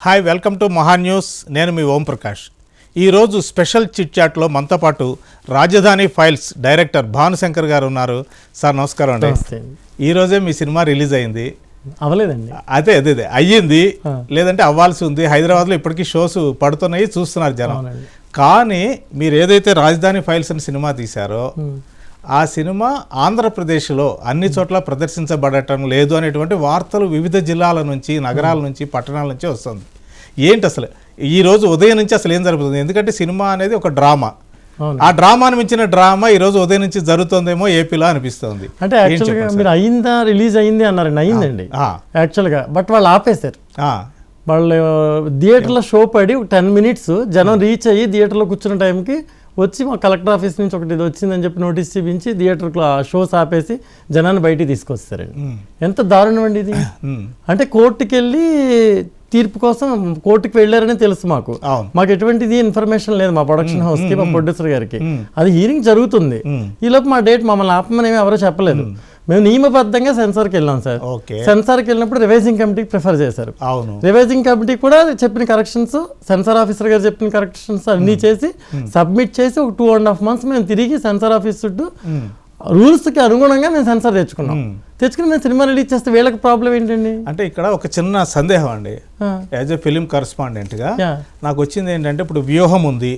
Hi, welcome to మహా news. నేను మీ ఓం ప్రకాష్. ఈరోజు స్పెషల్ చిట్ చాట్లో మనతో పాటు రాజధాని ఫైల్స్ డైరెక్టర్ భానుశంకర్ గారు ఉన్నారు. సార్ నమస్కారం అండి. ఈరోజే మీ సినిమా రిలీజ్ అయింది. అవ్వలేదండి? అదే అయ్యింది, లేదంటే అవ్వాల్సి ఉంది. హైదరాబాద్లో ఇప్పటికీ షోస్ పడుతున్నాయి, చూస్తున్నారు జనం. కానీ మీరు ఏదైతే రాజధాని ఫైల్స్ అని సినిమా తీశారో ఆ సినిమా ఆంధ్రప్రదేశ్లో అన్ని చోట్ల ప్రదర్శించబడటం లేదు అనేటువంటి వార్తలు వివిధ జిల్లాల నుంచి, నగరాల నుంచి, పట్టణాల నుంచి వస్తుంది. ఏంటి అసలు ఈరోజు ఉదయం నుంచి అసలు ఏం జరుగుతుంది? ఎందుకంటే సినిమా అనేది ఒక డ్రామా. ఆ డ్రామాను మించిన డ్రామా ఈరోజు ఉదయం నుంచి జరుగుతుందేమో ఏపీలో అనిపిస్తుంది. అంటే యాక్చువల్గా మీరు అయిందా, రిలీజ్ అయింది అన్నారండి. అయిందండి యాక్చువల్గా, బట్ వాళ్ళు ఆపేశారు. వాళ్ళు థియేటర్లో షో పడి 10 minutes జనం రీచ్ అయ్యి థియేటర్లో కూర్చున్న టైంకి వచ్చి మా కలెక్టర్ ఆఫీస్ నుంచి ఒకటి ఇది వచ్చిందని చెప్పి నోటీస్ చూపించి థియేటర్లో షోస్ ఆపేసి జనాన్ని బయటికి తీసుకొస్తారండి. ఎంత దారుణం అండి ఇది. అంటే కోర్టుకి వెళ్ళి తీర్పు కోసం కోర్టుకి వెళ్ళారని తెలుసు మాకు ఎటువంటిది ఇన్ఫర్మేషన్ లేదు మా ప్రొడక్షన్ హౌస్ కి, మా ప్రొడ్యూసర్ గారికి. అది హీరింగ్ జరుగుతుంది. ఈలోపు మా డేట్ మమ్మల్ని ఆపమని ఎవరో చెప్పలేదు. మేము నియమబద్ధంగా సెన్సార్కి వెళ్ళాం సార్. సెన్సార్కి వెళ్ళినప్పుడు రివైజింగ్ కమిటీకి ప్రిఫర్ చేశారు. రివైజింగ్ కమిటీ కూడా చెప్పిన కరెక్షన్స్, సెన్సార్ ఆఫీసర్ గారు చెప్పిన కరెక్షన్స్ అన్ని చేసి సబ్మిట్ చేసి ఒక 2.5 months మేము తిరిగి సెన్సార్ ఆఫీస్ చుట్టూ రూల్స్కి అనుగుణంగా మేము సెన్సార్ తెచ్చుకున్నాం. తెచ్చుకుని మేము సినిమా రిలీజ్ చేస్తే వీళ్ళకి ప్రాబ్లం ఏంటండి? అంటే ఇక్కడ ఒక చిన్న సందేహం అండి. యాజ్ ఎ ఫిలిం కరెస్పాండెంట్ గా నాకు వచ్చింది ఏంటంటే, ఇప్పుడు వ్యూహం ఉంది,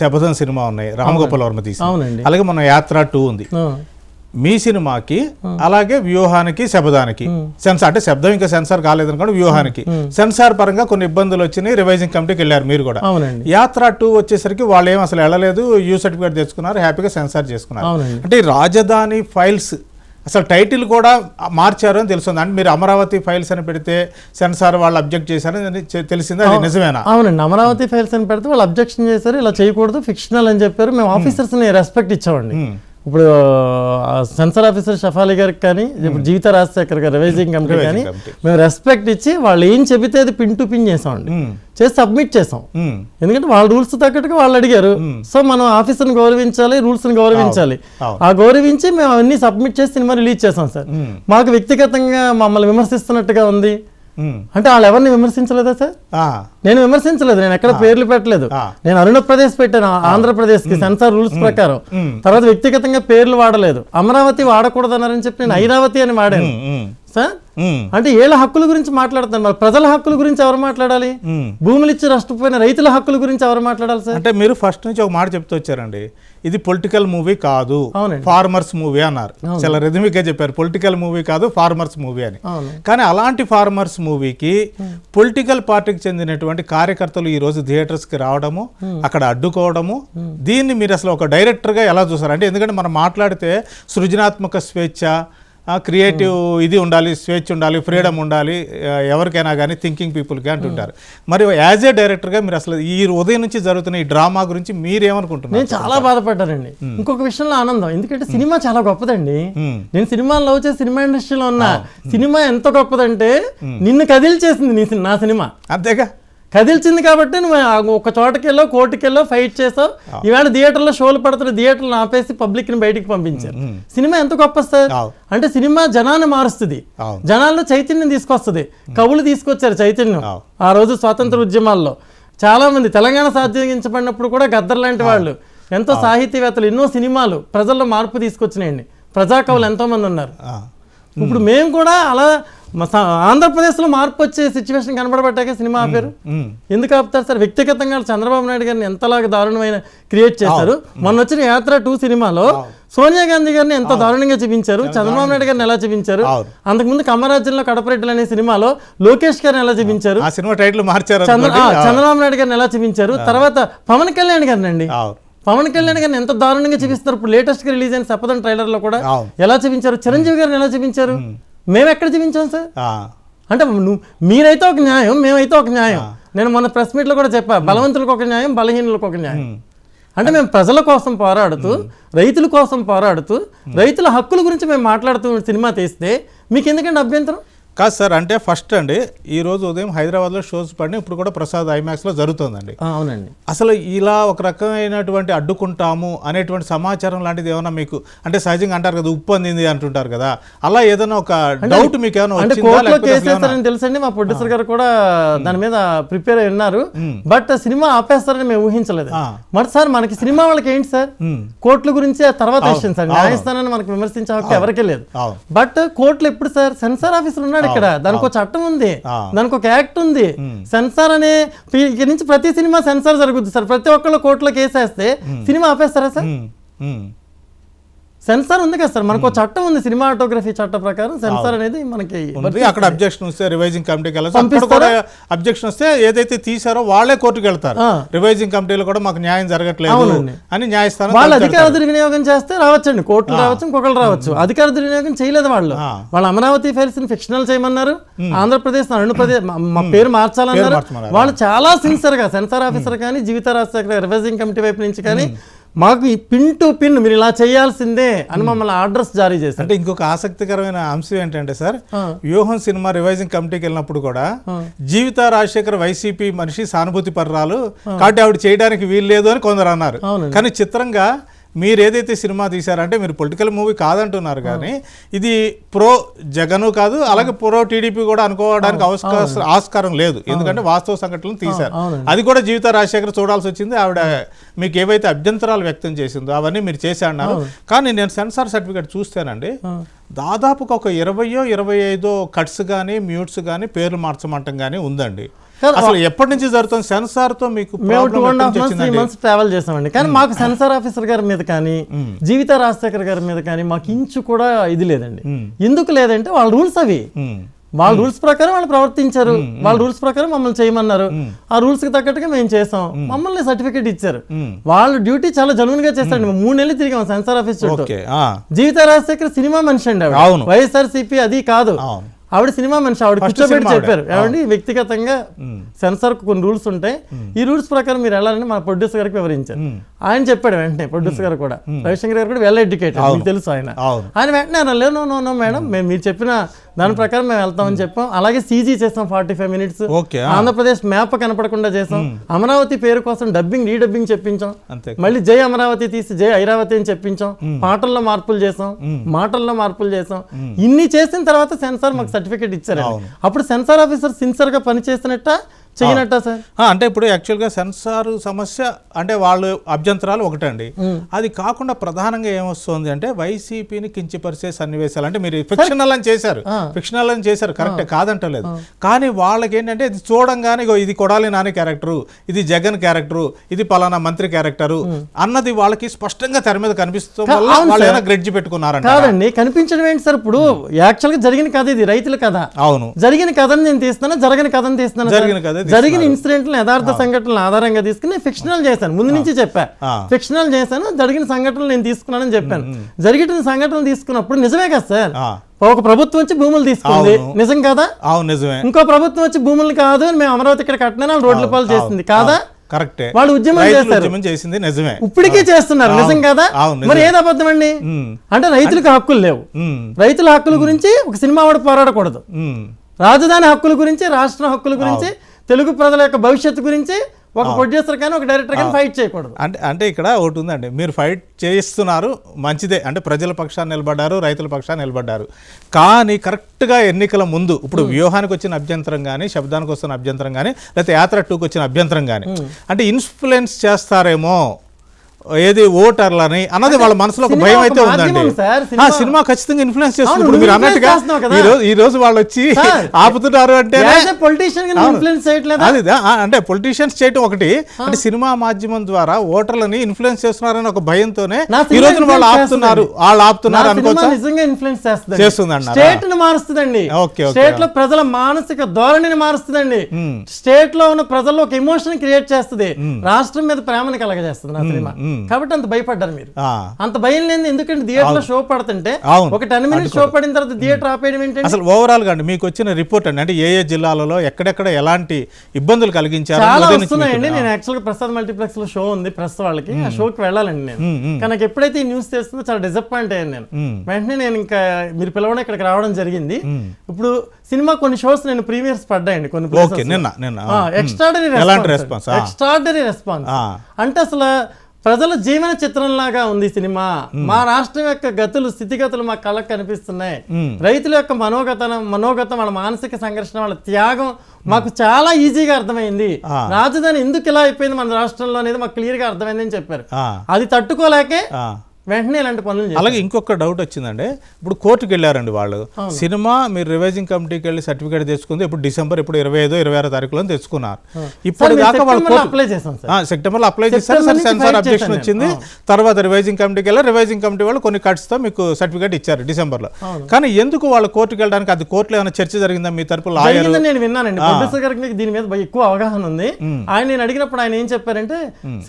శబదం సినిమా ఉన్నాయి, రామగోపాల్ వర్మ తీసి, అలాగే మన యాత్ర 2 ఉంది. మీ సినిమాకి అలాగే వ్యూహానికి, శబదానికి సెన్సార్, అంటే శబ్దం ఇంకా సెన్సార్ కాలేదనుకోండి, వ్యూహానికి సెన్సార్ పరంగా కొన్ని ఇబ్బందులు వచ్చినాయి. రివైజింగ్ కమిటీకి వెళ్ళారు మీరు కూడా. యాత్ర 2 వచ్చేసరికి వాళ్ళు ఏం అసలు వెళ్ళలేదు, యూ సర్టిఫికేట్ తెచ్చుకున్నారు, హ్యాపీగా సెన్సార్ చేసుకున్నారు. అంటే రాజధాని ఫైల్స్ అసలు టైటిల్ కూడా మార్చారు అని తెలుస్తుంది. అంటే మీరు అమరావతి ఫైల్స్ అని పెడితే సెన్సార్ వాళ్ళు అబ్జెక్ట్ చేశారని తెలిసింది, అది నిజమేనా? అవునండి, అమరావతి ఫైల్స్ అని పెడితే వాళ్ళు అబ్జెక్షన్ చేశారు, ఇలా చేయకూడదు, ఫిక్షనల్ అని చెప్పారు. మేము ఆఫీసర్స్ని రెస్పెక్ట్ ఇచ్చామండి. ఇప్పుడు సెన్సార్ ఆఫీసర్ షఫాలి గారికి కానీ, ఇప్పుడు జీవిత రాజశేఖర్ గారు రివైజింగ్ కమిటీ కానీ మేము రెస్పెక్ట్ ఇచ్చి వాళ్ళు ఏం చెబితే అది పిన్ టు పిన్ చేసామండి, చేసి సబ్మిట్ చేసాం. ఎందుకంటే వాళ్ళ రూల్స్ తగ్గట్టుగా వాళ్ళు అడిగారు. సో మనం ఆఫీసర్ని గౌరవించాలి, రూల్స్ని గౌరవించాలి. ఆ గౌరవించి మేము అవన్నీ సబ్మిట్ చేసి సినిమా రిలీజ్ చేసాం సార్. మాకు వ్యక్తిగతంగా మమ్మల్ని విమర్శిస్తున్నట్టుగా ఉంది. అంటే వాళ్ళు ఎవరిని విమర్శించలేదా సార్? నేను విమర్శించలేదు, నేను ఎక్కడ పేర్లు పెట్టలేదు. నేను అరుణప్రదేశ్ పెట్టాను ఆంధ్రప్రదేశ్ కి సెన్సార్ రూల్స్ ప్రకారం. తర్వాత వ్యక్తిగతంగా పేర్లు వాడలేదు. అమరావతి వాడకూడదు అన్నారని చెప్పి నేను ఐరావతి అని వాడాను సార్. అంటే ఏళ్ళ హక్కుల గురించి మాట్లాడుతాను, మరి ప్రజల హక్కుల గురించి ఎవరు మాట్లాడాలి? భూములు ఇచ్చి నష్టపోయిన రైతుల హక్కుల గురించి ఎవరు మాట్లాడాలి సార్? అంటే మీరు ఫస్ట్ నుంచి ఒక మాట చెప్తూ వచ్చారండి, ఇది పొలిటికల్ మూవీ కాదు, ఫార్మర్స్ మూవీ అన్నారు. చాలా రెదిమిక్ గా చెప్పారు, పొలిటికల్ మూవీ కాదు, ఫార్మర్స్ మూవీ అని. కానీ అలాంటి ఫార్మర్స్ మూవీకి పొలిటికల్ పార్టీకి చెందినటువంటి కార్యకర్తలు ఈ రోజు థియేటర్స్ కి రావడము, అక్కడ అడ్డుకోవడము, దీన్ని మీరు అసలు ఒక డైరెక్టర్ గా ఎలా చూసారు? అంటే ఎందుకంటే మనం మాట్లాడితే సృజనాత్మక స్వేచ్ఛ, క్రియేటివ్ ఇది ఉండాలి, స్వేచ్ఛ ఉండాలి, ఫ్రీడమ్ ఉండాలి ఎవరికైనా కానీ, థింకింగ్ పీపుల్కి అంటుంటారు. మరి యాజ్ ఏ డైరెక్టర్గా మీరు అసలు ఈ ఉదయం నుంచి జరుగుతున్న ఈ డ్రామా గురించి మీరేమనుకుంటున్నారు? నేను చాలా బాధపడ్డానండి. ఇంకొక విషయంలో ఆనందం, ఎందుకంటే సినిమా చాలా గొప్పదండి. నేను సినిమాలో లవ్ చేసి సినిమా ఇండస్ట్రీలో ఉన్నా. సినిమా ఎంత గొప్పదంటే నిన్ను కదిల్చేసింది నా సినిమా. అంతేగా, కదిల్చింది కాబట్టి నువ్వు ఒక చోటకెళ్ళో కోర్టుకెళ్ళో ఫైట్ చేసావు. ఈవేళ థియేటర్లో షోలు పడుతున్న థియేటర్లు ఆపేసి పబ్లిక్ని బయటికి పంపించారు. సినిమా ఎంత గొప్ప సార్. అంటే సినిమా జనాన్ని మారుస్తుంది, జనాల్లో చైతన్యం తీసుకొస్తుంది. కవులు తీసుకొచ్చారు చైతన్యం ఆ రోజు స్వాతంత్ర ఉద్యమాల్లో. చాలా మంది తెలంగాణ సాధించబడినప్పుడు కూడా గద్దర్ లాంటి వాళ్ళు, ఎంతో సాహితీవేత్తలు, ఎన్నో సినిమాలు ప్రజల్లో మార్పు తీసుకొచ్చినాయండి. ప్రజాకవులు ఎంతో మంది ఉన్నారు. ఇప్పుడు మేము కూడా అలా ఆంధ్రప్రదేశ్లో మార్పు వచ్చే సిచ్యువేషన్ కనబడబట్టాక సినిమా ఆపారు. ఎందుకు ఆపుతారు సార్? వ్యక్తిగతంగా చంద్రబాబు నాయుడు గారిని ఎంతలాగా దారుణమైన క్రియేట్ చేశారు. మొన్న వచ్చిన యాత్ర 2 సినిమాలో సోనియా గాంధీ గారిని ఎంతో దారుణంగా చూపించారు, చంద్రబాబు నాయుడు గారిని ఎలా చూపించారు. అంతకుముందు కమరాజ్యంలో కడపరెడ్డిలు అనే సినిమాలో లోకేష్ గారిని ఎలా చూపించారు, చంద్రబాబు నాయుడు గారిని ఎలా చూపించారు. తర్వాత పవన్ కళ్యాణ్ గారిని అండి, పవన్ కళ్యాణ్ గారిని ఎంత దారుణంగా చూపిస్తారు. ఇప్పుడు లేటెస్ట్ గా రిలీజ్ అయిన శపథం ట్రైలర్ లో కూడా ఎలా చూపించారు, చిరంజీవి గారిని ఎలా చూపించారు. మేము ఎక్కడ చూపించాం సార్? అంటే మీరైతే ఒక న్యాయం, మేమైతే ఒక న్యాయం. నేను మొన్న ప్రెస్ మీట్ లో కూడా చెప్పా, బలవంతులకు ఒక న్యాయం, బలహీనులకు ఒక న్యాయం. అంటే మేము ప్రజల కోసం పోరాడుతూ, రైతుల కోసం పోరాడుతూ, రైతుల హక్కుల గురించి మేము మాట్లాడుతూ సినిమా తీస్తే మీకు ఎందుకంటే అభ్యంతరం? కాదు సార్, అంటే ఫస్ట్ అండి ఈ రోజు ఉదయం హైదరాబాద్లో షోస్ పడిన ఇప్పుడు కూడా ప్రసాద్ ఐమాక్స్లో జరుగుతుందండి. అవునండి. అసలు ఇలా ఒక రకమైనటువంటి అడ్డుకుంటాము అనేటువంటి సమాచారం లాంటిది ఏమైనా మీకు, అంటే సహజంగా అంటారు కదా ఉప్పు అందింది అంటుంటారు కదా, అలా ఏదైనా ఒక డౌట్ మీకు ఏమైనా వచ్చిందా? తెలుసండి, మా ప్రొడ్యూసర్ గారు కూడా దాని మీద ప్రిపేర్ అయి ఉన్నారు. బట్ సినిమా ఆపేస్తారని మేము ఊహించలేదు. మరి సార్ మనకి సినిమా వాళ్ళకి ఏంటి సార్, కోర్టుల గురించి తర్వాత విషయం సార్, న్యాయస్థానాన్ని మనకు విమర్శించే హక్కు ఎవరికీ లేదు. బట్ కోర్టులు ఎప్పుడు సార్, సెన్సార్ ఆఫీసర్ ఉన్నాడు ఇక్కడ, దానికి ఒక చట్టం ఉంది, దానికి ఒక యాక్ట్ ఉంది. సెన్సార్ అనే ఇక్కడి నుంచి ప్రతి సినిమా సెన్సార్ జరుగుతుంది సార్. ప్రతి ఒక్కళ్ళు కోర్టులో కేసేస్తే సినిమా ఆపేస్తారా సార్? సెన్సార్ ఉంది కదా సార్, మనకు చట్టం ఉంది, సినిమాటోగ్రఫీ చట్టం ప్రకారం సెన్సార్ అనేది మనకి. అక్కడ అబ్జెక్షన్ వస్తే రివైజింగ్ కమిటీకి వెళ్ళాలి, అబ్జెక్షన్ వస్తే ఏదైతే తీసారో వాళ్ళే కోర్టుకు వెళ్తారు. రివైజింగ్ కమిటీలో కూడా మాకు న్యాయం జరగట్లేదు అని న్యాయస్థానం వాళ్ళు అధికార దుర్వినియోగం చేస్తే రావచ్చండి, కోర్టులు రావచ్చు, ఇంకొకరు రావచ్చు. అధికార దుర్వినియోగం చేయలేదు వాళ్ళు. వాళ్ళు అమరావతి ఫైల్స్ ని ఫిక్షనల్ చేయమన్నారు, ఆంధ్రప్రదేశ్ అరుణప్రదేశ్ మా పేరు మార్చాలన్నారు. వాళ్ళు చాలా సిన్సియర్ గా సెన్సార్ ఆఫీసర్ కానీ జీవిత రాజశేఖర రివైజింగ్ కమిటీ వైపు నుంచి కానీ మాకు ఈ పిన్ టు పిన్ మీరు ఇలా చేయాల్సిందే అని మమ్మల్ని ఆర్డర్స్ జారీ చేశారు. అంటే ఇంకొక ఆసక్తికరమైన అంశం ఏంటంటే సార్, వ్యూహం సినిమా రివైజింగ్ కమిటీకి వెళ్ళినప్పుడు కూడా జీవిత రాజశేఖర్ వైసీపీ మనిషి సానుభూతి పర్రాలు కాబట్టి ఆవిడ చేయడానికి వీలు లేదు అని కొందరు అన్నారు. కానీ చిత్రంగా మీరు ఏదైతే సినిమా తీశారంటే మీరు పొలిటికల్ మూవీ కాదంటున్నారు, కానీ ఇది ప్రో జగను కాదు, అలాగే ప్రో టీడీపీ కూడా అనుకోవడానికి ఆస్కారం లేదు. ఎందుకంటే వాస్తవ సంఘటనలు తీశారు. అది కూడా జీవిత రాజశేఖర్ చూడాల్సి వచ్చింది. ఆవిడ మీకు ఏవైతే అభ్యంతరాలు వ్యక్తం చేసిందో అవన్నీ మీరు చేశారన్నారు. కానీ నేను సెన్సార్ సర్టిఫికేట్ చూస్తానండి, దాదాపుగా ఒక 20-25 కట్స్ కానీ మ్యూట్స్ కానీ పేర్లు మార్చమంటం కానీ ఉందండి. అసలు ఎప్పటి నుంచి జరుగుతుంది సెన్సార్ తో? మీకు 2.5 months ట్రావెల్ చేసామండి, కానీ మాకు సెన్సార్ ఆఫీసర్ గారి మీద కానీ జీవిత రాజశేఖర్ గారి మీద కానీ మాకు ఇంచు కూడా ఇది లేదండి. ఎందుకు లేదంటే వాళ్ళ రూల్స్ అవి, వాళ్ళ రూల్స్ ప్రకారం వాళ్ళు ప్రవర్తించారు, వాళ్ళ రూల్స్ ప్రకారం మమ్మల్ని చేయమన్నారు, ఆ రూల్స్ కి తగ్గట్టుగా మేము చేసాం, మమ్మల్ని సర్టిఫికేట్ ఇచ్చారు. వాళ్ళ డ్యూటీ చాలా జనువుగా చేస్తారండి. మేము 3 నెలలు తిరిగాం సెన్సార్ ఆఫీస్ చుట్టూ. జీవిత రాజశేఖర్ సినిమా మనిషి అండి, వైఎస్ఆర్సీపీ అది కాదు, ఆవిడ సినిమా మనిషి. ఆవిడ కూర్చోబెట్టి చెప్పారు, ఏమండి వ్యక్తిగతంగా సెన్సార్ కు కొన్ని రూల్స్ ఉంటాయి, ఈ రూల్స్ ప్రకారం మీరు వెళ్ళాలని మన ప్రొడ్యూసర్ గారికి వివరించారు. ఆయన చెప్పాడు వెంటనే, ప్రొడ్యూసర్ గారు కూడా, రవిశంకర్ గారు కూడా వెల్ ఎడ్యుకేటెడ్, మీకు తెలుసు ఆయన. ఆయన వెంటనే అనలేదు, నో మేడం మేము మీరు చెప్పిన దాని ప్రకారం మేము వెళ్తామని చెప్పాం. అలాగే సీజీ చేసాం 45 minutes, ఆంధ్రప్రదేశ్ మ్యాప్ కనపడకుండా చేసాం, అమరావతి పేరు కోసం డబ్బింగ్ రీడబ్బింగ్ చెప్పించాం, మళ్ళీ జై అమరావతి తీసి జై ఐరావతి అని చెప్పించాం, పాటల్లో మార్పులు చేసాం, మాటల్లో మార్పులు చేసాం. ఇన్ని చేసిన తర్వాత సెన్సార్ మాకు సర్టిఫికేట్ ఇచ్చారు. అప్పుడు సెన్సార్ ఆఫీసర్ సిన్సియర్ గా పనిచేస్తున్నట్ట చేయనట్ట సార్? అంటే ఇప్పుడు యాక్చువల్గా సెన్సార్ సమస్య అంటే వాళ్ళు అభ్యంతరాలు ఒకటండి, అది కాకుండా ప్రధానంగా ఏమొస్తుంది అంటే వైసీపీని కించపరిచే సన్నివేశాలు. అంటే మీరు ఫిక్షనల్ అని చేశారు, కరెక్ట్ కాదంటలేదు, కానీ వాళ్ళకి ఏంటంటే ఇది చూడంగానే ఇది కొడాలి నాని క్యారెక్టరు, ఇది జగన్ క్యారెక్టరు, ఇది పలానా మంత్రి క్యారెక్టరు అన్నది వాళ్ళకి స్పష్టంగా తెర మీద కనిపిస్తుంది. వాళ్ళు ఏమైనా గ్రెడ్జ్ పెట్టుకున్నారంట? కాదండి, కనిపించడం ఏంటి సార్? ఇప్పుడు యాక్చువల్ గా జరిగిన కథ ఇది, రైతుల కథ. అవును, జరిగిన కథను నేను తీస్తాను, జరగని కథను తీస్తున్నాను. జరిగిన ఇన్సిడెంట్లను యథార్థ సంఘటనలు ఆధారంగా తీసుకుని ఫిక్షనల్ చేశాను, ముందు నుంచి చెప్పా, ఫిక్షనల్ చేశాను, జరిగిన సంఘటనలు నేను తీసుకున్నానని చెప్పాను. జరిగిన సంఘటనలు తీసుకున్నప్పుడు నిజమే కదా సార్, ఒక ప్రభుత్వం వచ్చి భూములు తీసుకుంది, నిజం కదా? నిజమే. ఇంకో ప్రభుత్వం వచ్చి భూములు కాదు మేము అమరావతి ఇక్కడ కట్టినా రోడ్ల పాలు చేసింది కాదా? కరెక్టే, వాళ్ళు ఉద్యమం చేసింది నిజమే, ఇప్పటికీ చేస్తున్నారు, నిజం కదా? మరి ఏది అబద్ధం అండి? అంటే రైతులకు హక్కులు లేవు, రైతుల హక్కుల గురించి ఒక సినిమా వాడు పోరాడకూడదు, రాజధాని హక్కుల గురించి, రాష్ట్ర హక్కుల గురించి, తెలుగు ప్రజల యొక్క భవిష్యత్తు గురించి ఒక ప్రొడ్యూసర్ కానీ ఒక డైరెక్టర్ కానీ ఫైట్ చేయకూడదు. అంటే ఇక్కడ ఒకటి ఉందండి, మీరు ఫైట్ చేస్తున్నారు మంచిదే, అంటే ప్రజల పక్షాన్ని నిలబడ్డారు, రైతుల పక్షాన్ని నిలబడ్డారు, కానీ కరెక్ట్గా ఎన్నికల ముందు ఇప్పుడు వ్యూహానికి వచ్చిన అభ్యంతరం కానీ, శబ్దానికి వస్తున్న అభ్యంతరం కానీ, లేకపోతే యాత్ర 2కి వచ్చిన అభ్యంతరం కానీ అంటే ఇన్ఫ్లుయెన్స్ చేస్తారేమో ఏది ఓటర్లని అన్నది వాళ్ళ మనసులో ఒక భయం అయితే ఉందండి. సినిమా ఖచ్చితంగా ఇన్ఫ్లుయెన్స్ చేస్తుంది. ఇప్పుడు మీరు అన్నట్టుగా ఈ రోజు వాళ్ళు వచ్చి ఆపుతున్నారు అంటే అంటే పొలిటీషియన్స్ చేయటం ఒకటి, అంటే సినిమా మాధ్యమం ద్వారా ఓటర్లని ఇన్ఫ్లుయెన్స్ చేస్తున్నారని ఒక భయంతోనే ఈ రోజు వాళ్ళు ఆపుతున్నారు అనుకోవచ్చు. నిజంగా ఇన్ఫ్లుయెన్స్ చేస్తుందండి, స్టేట్ ని మారుస్తుందండి, స్టేట్ లో ప్రజల మానసిక ధోరణిని మారుస్తుందండి, స్టేట్ లో ఉన్న ప్రజల్లో ఒక ఎమోషన్ క్రియేట్ చేస్తుంది, రాష్ట్రం మీద ప్రేమని కలగజేస్తుంది నా సినిమా. కాబట్టి అంత భయపడ్డారు మీరు. ఆ. అంత భయం లేదు, ఎందుకంటే థియేటర్ లో షో పడుతుంటే ఒక 10 minutes షో పడిన తర్వాత థియేటర్ ఆపేయడం ఏంటంటే అసలు ఓవరాల్ గా అండి మీకు వచ్చిన రిపోర్ట్ అండి, అంటే ఏ జిల్లాలలో ఎక్కడెక్కడ ఎలాంటి ఇబ్బందులు కలిగించారు? చాలా వస్తున్నాయండి. నేను యాక్చువల్ గా ప్రసాద్ మల్టీప్లెక్స్ లో షో ఉంది ప్రెస్ వాళ్ళకి, ఆ షోకి వెళ్ళాలండి నేను. కానీ నాకు ఎప్పుడైతే ఈ న్యూస్ తెలుస్తుందో చాలా డిసప్పాయింట్ అయ్యాను నేను. వెంటనే నేను ఇంకా మీరు పిలవడం ఇక్కడికి రావడం జరిగింది. ఇప్పుడు సినిమా కొన్ని షోస్ నేను ప్రీమియర్స్ పడ్డాయండి కొన్ని ఎక్స్ట్రాడనరీ రెస్పాన్స్. అంటే అసలు ప్రజల జీవన చిత్రంలాగా ఉంది సినిమా. మా రాష్ట్రం యొక్క గతులు స్థితిగతులు మా కళ్ళకు కనిపిస్తున్నాయి. రైతుల యొక్క మనోగతం, వాళ్ళ మానసిక సంఘర్షణ, వాళ్ళ త్యాగం మాకు చాలా ఈజీగా అర్థమైంది. రాజధాని ఎందుకు ఇలా అయిపోయింది మన రాష్ట్రంలో అనేది మాకు క్లియర్ గా అర్థమైంది అని చెప్పారు. అది తట్టుకోలేకే వెంటనే ఇలాంటి పనులు. అలాగే ఇంకొక డౌట్ వచ్చిందండి, ఇప్పుడు కోర్టుకు వెళ్ళారండి వాళ్ళు, సినిమా మీరు రివైజింగ్ కమిటీకి వెళ్ళి సర్టిఫికేట్ తెచ్చుకుంది ఇప్పుడు డిసెంబర్, ఇప్పుడు 25, 26 తారీఖులో తెచ్చుకున్నారు. ఇప్పుడు దాకా వాళ్ళు సెప్టెంబర్ లో అప్లై చేశారు, సెన్సార్ అబ్జెక్షన్ వచ్చింది. తర్వాత రివైజింగ్ కమిటీకి వెళ్ళి రివైజింగ్ కమిటీ వాళ్ళు కొన్ని కట్స్ తో మీకు సర్టిఫికేట్ ఇచ్చారు డిసెంబర్ లో. కానీ ఎందుకు వాళ్ళు కోర్టుకు వెళ్ళడానికి, అది కోర్టులో ఏమైనా చర్చ జరిగిందా మీ తరపు లాయర్? నేను విన్నానండి, ప్రొడ్యూసర్ గారికి దీని మీద ఎక్కువ అవగాహన ఉంది. ఆయన నేను అడిగినప్పుడు ఆయన ఏం చెప్పారంటే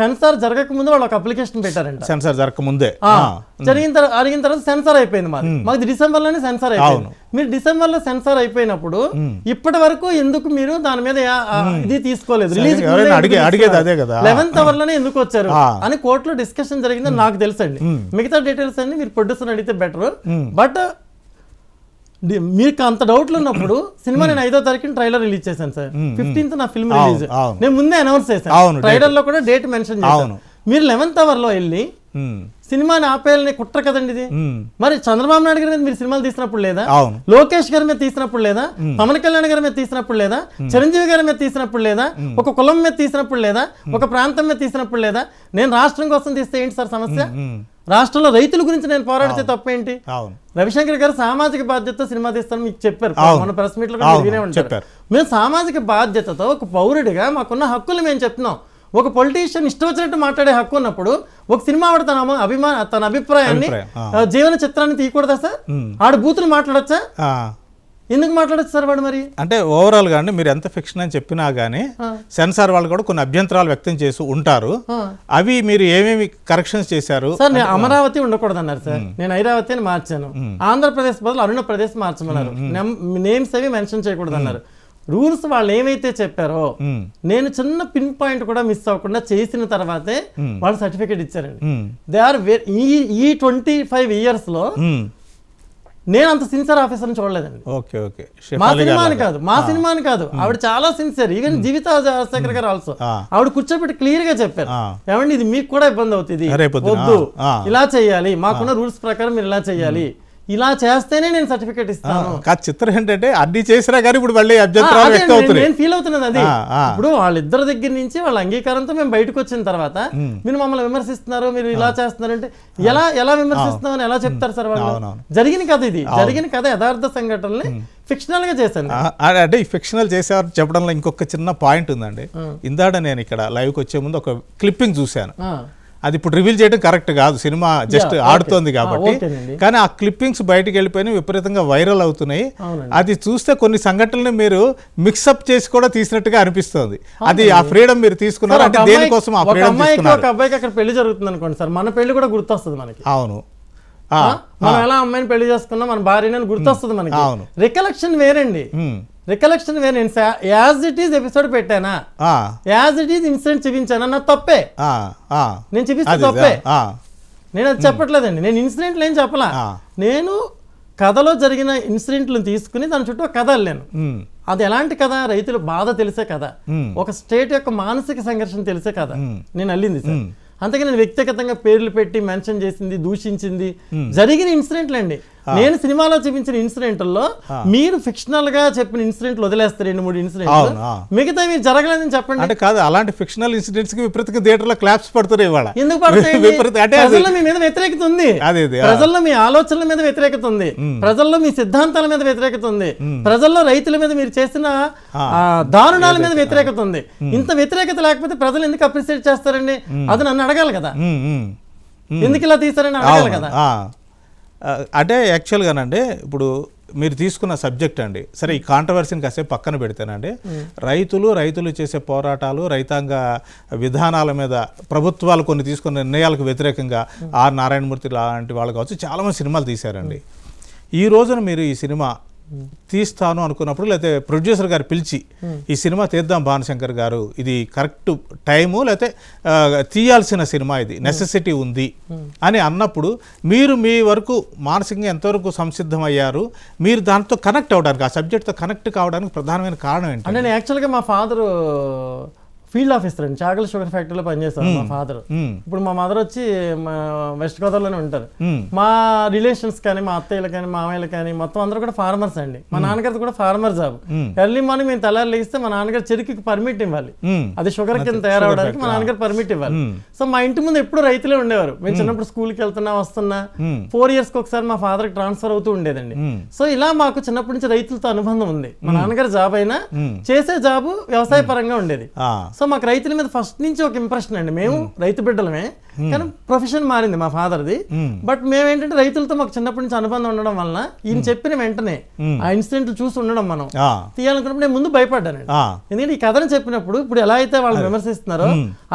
సెన్సార్ జరగక ముందు వాళ్ళు ఒక అప్లికేషన్ పెట్టారంట. సెన్సార్ జరగక ముందే అడిగిన తర్వాత సెన్సార్ అయిపోయింది. మాకు డిసెంబర్ లోనే సెన్సార్ అయిపోయింది. మీరు డిసెంబర్ లో సెన్సార్ అయిపోయినప్పుడు ఇప్పటి వరకు ఎందుకు మీరు దాని మీద ఇది తీసుకోలేదు? రిలీజ్ 11th hour లోనే ఎందుకు వచ్చారు అని కోర్టులో డిస్కషన్ జరిగిందని నాకు తెలుసండి. మిగతా డీటెయిల్స్ అన్ని మీరు ప్రొడ్యూసర్ అడిగితే బెటర్. బట్ మీకు అంత డౌట్లు ఉన్నప్పుడు సినిమా నేను 5వ తారీఖున ట్రైలర్ రిలీజ్ చేశాను సార్. 15th నా ఫిల్మ్ రిలీజ్ నేను ముందే అనౌన్స్ చేశాను. ట్రైలర్ లో కూడా డేట్ మెన్షన్ చేశాను. మీరు 11th hour లో వెళ్ళి సినిమాని ఆపేయాలని కుట్ర కదండి ఇది. మరి చంద్రబాబు నాయుడు గారి మీద మీరు సినిమాలు తీసినప్పుడు లేదా, లోకేష్ గారి మీద తీసినప్పుడు లేదా, పవన్ కళ్యాణ్ గారి మీద తీసినప్పుడు లేదా, చిరంజీవి గారి మీద తీసినప్పుడు లేదా, ఒక కులం మీద తీసినప్పుడు లేదా, ఒక ప్రాంతం మీద తీసినప్పుడు లేదా, నేను రాష్ట్రం కోసం తీస్తే ఏంటి సార్ సమస్య? రాష్ట్రంలో రైతుల గురించి నేను పోరాడితే తప్పేంటి? రవిశంకర్ గారు సామాజిక బాధ్యతతో సినిమా తీస్తాను మీకు చెప్పారు మన ప్రెస్ మీట్ లో కూడా వినే ఉంటారు. మేము సామాజిక బాధ్యతతో ఒక పౌరుడిగా మాకున్న హక్కులు మేము చెప్తున్నాం. ఒక పొలిటీషియన్ ఇష్టం వచ్చినట్టు మాట్లాడే హక్కు ఉన్నప్పుడు ఒక సినిమా వాడు తన అభిప్రాయాన్ని జీవన చిత్రాన్ని తీయకూడదా సార్? ఆడు బూతులు మాట్లాడచ్చా? ఎందుకు మాట్లాడచ్చు సార్ వాడు? మరి అంటే ఓవరాల్ గా మీరు ఎంత ఫిక్షన్ అని చెప్పినా గానీ సెన్సార్ వాళ్ళు కూడా కొన్ని అభ్యంతరాలు వ్యక్తం చేసి ఉంటారు. అవి మీరు ఏమేమి కరెక్షన్స్ చేశారు? సార్ నేను అమరావతి ఉండకూడదు అన్నారు సార్, నేను ఐరావతి అని మార్చాను. ఆంధ్రప్రదేశ్ బదులు అరుణప్రదేశ్ మార్చమన్నారు. నేమ్స్ అవి మెన్షన్ చేయకూడదు అన్నారు. రూల్స్ వాళ్ళు ఏమైతే చెప్పారో నేను చిన్న పిన్ పాయింట్ కూడా మిస్ అవ్వకుండా చేసిన తర్వాతే వాళ్ళు సర్టిఫికేట్ ఇచ్చారండి. దే ఆర్ ఈ 25 years లో నేను అంత సిన్సియర్ ఆఫీసర్ని చూడలేదండి. మా సినిమాని కాదు ఆవిడ చాలా సిన్సియర్. ఈవెన్ జీవిత రాజశేఖర్ గారు ఆల్సో ఆవిడ కూర్చోబెట్టి క్లియర్ గా చెప్పారు, ఏమండి ఇది మీకు కూడా ఇబ్బంది అవుతుంది, వద్దు ఇలా చేయాలి, మాకున్న రూల్స్ ప్రకారం మీరు ఇలా చేయాలి, ఇలా చేస్తేనే నేను సర్టిఫికేట్ ఇస్తాను. చిత్రం ఏంటంటే అన్ని చేసినా కానీ ఇప్పుడు మళ్ళీ అభ్యంతరాలు వ్యక్తం అవుతున్నాయి. నేను ఫీల్ అవుతున్నది అది. ఇప్పుడు వాళ్ళిద్దరి దగ్గర నుంచి వాళ్ళ అంగీకారంతో మేము బయటకు వచ్చిన తర్వాత మీరు మమ్మల్ని విమర్శిస్తున్నారు, మీరు ఇలా చేస్తున్నారు అంటే ఎలా విమర్శిస్తున్నాం అని ఎలా చెప్తారు సార్ వాళ్ళు? జరిగిన కథ ఇది, జరిగిన కథ యథార్థ సంఘటనల్ని ఫిక్షనల్ గా చేశాను. అంటే ఈ ఫిక్షనల్ చేసేవారు చెప్పడంలో ఇంకొక చిన్న పాయింట్ ఉందండి. ఇందాక నేను ఇక్కడ లైవ్కి వచ్చే ముందు ఒక క్లిప్పింగ్ చూశాను. అది ఇప్పుడు రివీల్ చేయడం కరెక్ట్ కాదు, సినిమా జస్ట్ ఆడుతోంది కాబట్టి. కానీ ఆ క్లిప్పింగ్స్ బయటకు వెళ్ళిపోయినాయి, విపరీతంగా వైరల్ అవుతున్నాయి. అది చూస్తే కొన్ని సంఘటనలు మీరు మిక్సప్ చేసి కూడా తీసినట్టుగా అనిపిస్తుంది. అది ఆ ఫ్రీడమ్ మీరు తీసుకున్నారు అంటే దేనికోసం ఆ ఫ్రీడమ్ తీసుకున్నారు? ఒక అబ్బాయికి అక్కడ పెళ్లి జరుగుతుంది అనుకోండి సార్, మన పెళ్లి కూడా గుర్తొస్తుంది మనకి. అవును, మనం ఎలా అమ్మాయిని పెళ్లి చేసుకున్నా మన భార్యని గుర్తొస్తుంది మనకి. అవును, రికలెక్షన్ వేరండి. రికలెక్షన్ వేరే. నేను యాజ్ ఇట్ ఈస్ ఎపిసోడ్ పెట్టానా, యాజ్ ఇట్ ఈస్ ఇన్సిడెంట్ చూపించానా, నా తప్పే. నేను చూపిస్తే తప్పే, నేను అది చెప్పట్లేదండి. నేను ఇన్సిడెంట్లు ఏం చెప్పలా, నేను కథలో జరిగిన ఇన్సిడెంట్లను తీసుకుని దాని చుట్టూ కథ అల్లాను. అది ఎలాంటి కథ? రైతుల బాధ తెలిసే కథ, ఒక స్టేట్ యొక్క మానసిక సంఘర్షణ తెలిసే కథ నేను అల్లింది సార్. అంతకే నేను వ్యక్తిగతంగా పేర్లు పెట్టి మెన్షన్ చేసింది, దూషించింది జరిగిన ఇన్సిడెంట్లు అండి. నేను సినిమాలో చూపించిన ఇన్సిడెంట్లో మీరు ఫిక్షనల్ గా చెప్పిన ఇన్సిడెంట్లు వదిలేస్తారు 2-3 ఇన్సిడెంట్లు, మిగతా మీరు జరగలేదని చెప్పండి. అంటే కాదు, అలాంటి ఫిక్షనల్ ఇన్సిడెంట్స్ కి విపరీతంగా థియేటర్లో క్లాప్స్ పడుతున్నాయి ఇవాళ. ఎందుకు పడుతుంది? ప్రజల్లో మీ మీద వ్యతిరేకత ఉంది, ప్రజల్లో మీ ఆలోచనల మీద వ్యతిరేకత ఉంది, ప్రజల్లో మీ సిద్ధాంతాల మీద వ్యతిరేకత ఉంది, ప్రజల్లో రైతుల మీద మీరు చేసిన దారుణాల మీద వ్యతిరేకత ఉంది. ఇంత వ్యతిరేకత లేకపోతే ప్రజలు ఎందుకు అప్రిషియేట్ చేస్తారండి? అది నన్ను అడగాలి కదా, ఎందుకు ఇలా తీసారని అడగాలి కదా. అంటే యాక్చువల్గానండి ఇప్పుడు మీరు తీసుకున్న సబ్జెక్ట్ అండి. సరే, ఈ కాంట్రవర్సీని కాసేపు పక్కన పెడితేనండి, రైతులు చేసే పోరాటాలు, రైతాంగ విధానాల మీద ప్రభుత్వాలు కొన్ని తీసుకున్న నిర్ణయాలకు వ్యతిరేకంగా ఆర్ నారాయణమూర్తి లాంటి వాళ్ళు కావచ్చు చాలామంది సినిమాలు తీశారండి. ఈ రోజున మీరు ఈ సినిమా తీస్తాను అనుకున్నప్పుడు, లేకపోతే ప్రొడ్యూసర్ గారు పిలిచి ఈ సినిమా తీద్దాం భానుశంకర్ గారు, ఇది కరెక్ట్ టైము, లేకపోతే తీయాల్సిన సినిమా, ఇది నెసెసిటీ ఉంది అని అన్నప్పుడు మీరు మీ వరకు మానసికంగా ఎంతవరకు సంసిద్ధమయ్యారు? మీరు దాంతో కనెక్ట్ అవ్వడానికి, ఆ సబ్జెక్ట్తో కనెక్ట్ కావడానికి ప్రధానమైన కారణం ఏంటి? అంటే నేను యాక్చువల్గా మా ఫాదరు ఫీల్డ్ ఆఫీసర్ అండి, చాగల షుగర్ ఫ్యాక్టరీలో పనిచేస్తారు మా ఫాదర్. ఇప్పుడు మా మదర్ వచ్చి వెస్ట్ గోదావరిలోనే ఉంటారు. మా రిలేషన్స్ కానీ, మా అత్తయ్యలు కానీ, మామయ్యలు కానీ మొత్తం అందరూ కూడా ఫార్మర్స్ అండి. మా నాన్నగారు కూడా ఫార్మర్ జాబ్. ఎర్లీ మార్నింగ్ మేము తెల్లారి లేస్తే మా నాన్నగారు చెరుకుకి పర్మిట్ ఇవ్వాలి, అది షుగర్ కింద తయారవడానికి మా నాన్నగారు పర్మిట్ ఇవ్వాలి. సో మా ఇంటి ముందు ఎప్పుడు రైతులే ఉండేవారు. మేము చిన్నప్పుడు స్కూల్కి వెళ్తున్నా వస్తున్నా 4 years ఒకసారి మా ఫాదర్ ట్రాన్స్ఫర్ అవుతూ ఉండేదండి. సో ఇలా మాకు చిన్నప్పటి నుంచి రైతులతో అనుబంధం ఉంది. మా నాన్నగారు జాబ్ అయినా చేసే జాబు వ్యవసాయ పరంగా ఉండేది. సో మాకు రైతుల మీద ఫస్ట్ నుంచి ఒక ఇంప్రెషన్ అండి. మేము రైతు బిడ్డలమే, కానీ ప్రొఫెషన్ మారింది మా ఫాదర్ది. బట్ మేమేంటంటే రైతులతో మాకు చిన్నప్పటి నుంచి అనుబంధం ఉండడం వలన ఈయన చెప్పిన వెంటనే ఆ ఇన్సిడెంట్లు చూసి ఉండడం మనం తీయాలనుకున్నప్పుడు నేను ముందు భయపడ్డానండి. ఎందుకంటే ఈ కథను చెప్పినప్పుడు ఇప్పుడు ఎలా అయితే వాళ్ళు విమర్శిస్తున్నారో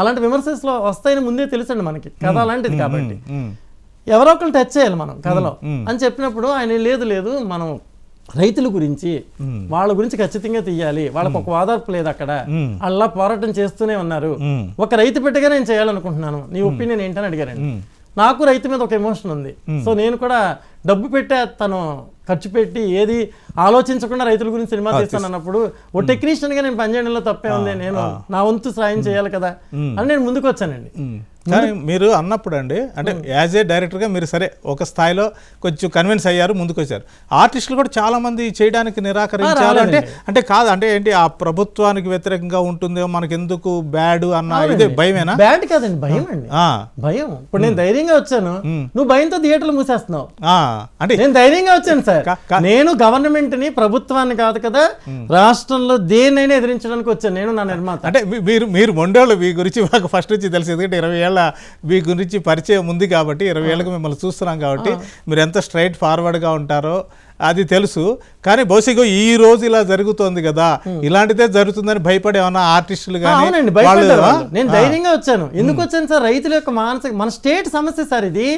అలాంటి విమర్శలు వస్తాయని ముందే తెలుసండి మనకి, కథ అలాంటిది కాబట్టి ఎవరో ఒకరు టచ్ చేయాలి మనం కథలో అని చెప్పినప్పుడు ఆయన లేదు మనం రైతుల గురించి, వాళ్ళ గురించి ఖచ్చితంగా తీయాలి, వాళ్ళకు ఒక ఓదార్పు లేదు అక్కడ, అలా పోరాటం చేస్తూనే ఉన్నారు, ఒక రైతు బిడ్డగా నేను చేయాలనుకుంటున్నాను, నీ ఒపీనియన్ ఏంటని అడిగారండి. నాకు రైతు మీద ఒక ఎమోషన్ ఉంది. సో నేను కూడా డబ్బు పెట్టే తను ఖర్చు పెట్టి ఏది ఆలోచించకుండా రైతుల గురించి సినిమా తీస్తాను అన్నప్పుడు ఓ టెక్నీషియన్ గా నేను పనిచేయడంలో తప్పే ఉంది, నేను నా వంతు సాయం చేయాలి కదా అని నేను ముందుకు వచ్చానండి. కానీ మీరు అన్నప్పుడు అండి, అంటే యాజ్ ఏ డైరెక్టర్గా మీరు సరే ఒక స్థాయిలో కొంచెం కన్విన్స్ అయ్యారు, ముందుకు వచ్చారు. ఆర్టిస్టులు కూడా చాలా మంది చేయడానికి నిరాకరించారు. అంటే కాదు, అంటే ఏంటి, ఆ ప్రభుత్వానికి వ్యతిరేకంగా ఉంటుందో మనకి ఎందుకు బ్యాడ్ అన్న ఇదే భయమేనా? బ్యాడ్ కాదండి, భయం అండి, భయం. ఇప్పుడు నేను ధైర్యంగా వచ్చాను, నువ్వు భయంతో థియేటర్లు మూసేస్తున్నావు. అంటే నేను ధైర్యంగా వచ్చాను సార్, నేను గవర్నమెంట్ ని ప్రభుత్వాన్ని కాదు కదా రాష్ట్రంలో దేన్నైనా ఎదిరించడానికి వచ్చాను, నేను నా నిర్మాత. అంటే మీరు మొండోళ్ళు, మీ గురించి మాకు ఫస్ట్ నుంచి తెలిసి, ఎందుకంటే 20 ఏళ్ళ మీ గురించి పరిచయం ఉంది కాబట్టి, 20 ఏళ్ళకి మిమ్మల్ని చూస్తున్నాం కాబట్టి మీరు ఎంత స్ట్రైట్ ఫార్వర్డ్గా ఉంటారో అది తెలుసు. కానీ బహుశా ఈ రోజు ఇలా జరుగుతోంది కదా, ఇలాంటిదే జరుగుతుందని భయపడే ఏమన్నా ఆర్టిస్టులు కానీ? నేను ధైర్యంగా వచ్చాను. ఎందుకు వచ్చాను సార్, రైతుల యొక్క మానసిక, మన స్టేట్ సమస్య సార్ ఇది,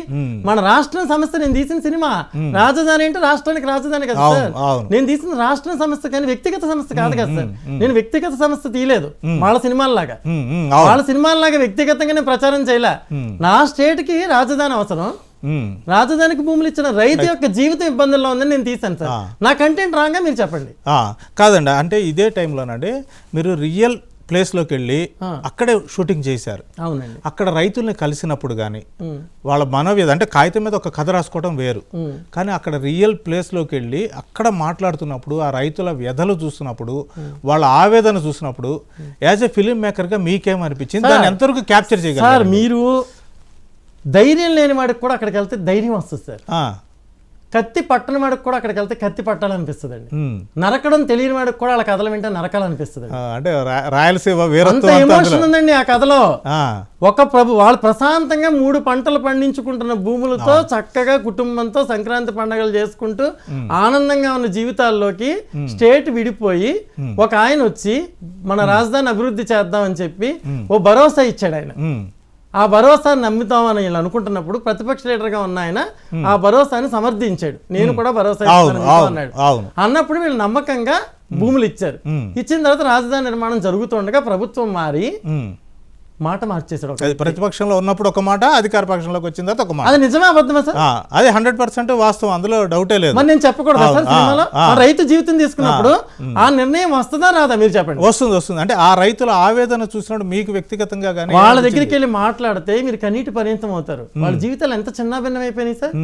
మన రాష్ట్రం సమస్య. నేను తీసిన సినిమా రాజధాని అంటే రాష్ట్రానికి రాజధాని కదా సార్, నేను తీసిన రాష్ట్రం సమస్య కానీ వ్యక్తిగత సమస్య కాదు కదా సార్. నేను వ్యక్తిగత సమస్య తీయలేదు, వాళ్ళ సినిమాల్లాగా వ్యక్తిగతంగా నేను ప్రచారం చేయలే. నా స్టేట్ కి రాజధాని అవసరం, రాజధానికి భూములు ఇచ్చిన రైతు యొక్క జీవితం ఇబ్బందుల్లో ఉందని నేను తీసాను సార్. నా కంటెంట్ రాగా మీరు చెప్పండి. కాదండి, అంటే ఇదే టైంలోనండి మీరు రియల్ ప్లేస్లోకి వెళ్ళి అక్కడే షూటింగ్ చేశారు. అవునండి. అక్కడ రైతుల్ని కలిసినప్పుడు కానీ వాళ్ళ మనోవేద, అంటే కాగితం మీద ఒక కథ రాసుకోవడం వేరు, కానీ అక్కడ రియల్ ప్లేస్లోకి వెళ్ళి అక్కడ మాట్లాడుతున్నప్పుడు ఆ రైతుల వ్యధలు చూసినప్పుడు, వాళ్ళ ఆవేదన చూసినప్పుడు, యాజ్ ఎ ఫిలిం మేకర్గా మీకేమనిపించింది? దాన్ని ఎంతవరకు క్యాప్చర్ చేయగలరు? మీరు ధైర్యం లేని వాడికి కూడా అక్కడికి వెళ్తే ధైర్యం వస్తుంది సార్. కత్తి పట్టని వాడికి కూడా అక్కడికి వెళ్తే కత్తి పట్టాలనిపిస్తుంది అండి. నరకడం తెలియని వాడికి కూడా వాళ్ళ కథలు వింటే నరకాలనిపిస్తుంది. అంటే రాయలసీమ ఎమోషన్ ఉందండి ఆ కథలో. వాళ్ళు ప్రశాంతంగా 3 పంటలు పండించుకుంటున్న భూములతో చక్కగా కుటుంబంతో సంక్రాంతి పండుగలు చేసుకుంటూ ఆనందంగా ఉన్న జీవితాల్లోకి స్టేట్ విడిపోయి ఒక ఆయన వచ్చి మన రాజధాని అభివృద్ధి చేద్దామని చెప్పి ఓ భరోసా ఇచ్చాడు ఆయన. ఆ భరోసాని నమ్ముతామని వీళ్ళు అనుకుంటున్నప్పుడు ప్రతిపక్ష లీడర్గా ఉన్న ఆయన ఆ భరోసాని సమర్థించాడు. నేను కూడా భరోసా అన్నాడు. అన్నప్పుడు వీళ్ళు నమ్మకంగా భూములు ఇచ్చారు. ఇచ్చిన తర్వాత రాజధాని నిర్మాణం జరుగుతుండగా ప్రభుత్వం మారి మాట మార్చేసాడు. ప్రతిపక్షంలో ఉన్నప్పుడు ఒక మాట, అధికార పక్షంలోకి వచ్చిన తర్వాత ఒక మాట. అది నిజమే అబద్ధమా సార్? అది 100% వాస్తవం, అందులో డౌటే లేదు. మరి నేను చెప్పకూడదు సార్, సినిమాలో రైతు జీవితం తీసుకున్నప్పుడు ఆ నిర్ణయం వస్తుందా రాదా మీరు చెప్పండి. వస్తుంది. అంటే ఆ రైతుల ఆవేదన చూసినప్పుడు మీకు వ్యక్తిగతంగా కానీ వాళ్ళ దగ్గరికి వెళ్ళి మాట్లాడితే మీరు కన్నీటి పరిమితం అవుతారు. వాళ్ళ జీవితాలు ఎంత చిన్నాభిన్నం అయిపోయినాయి సార్.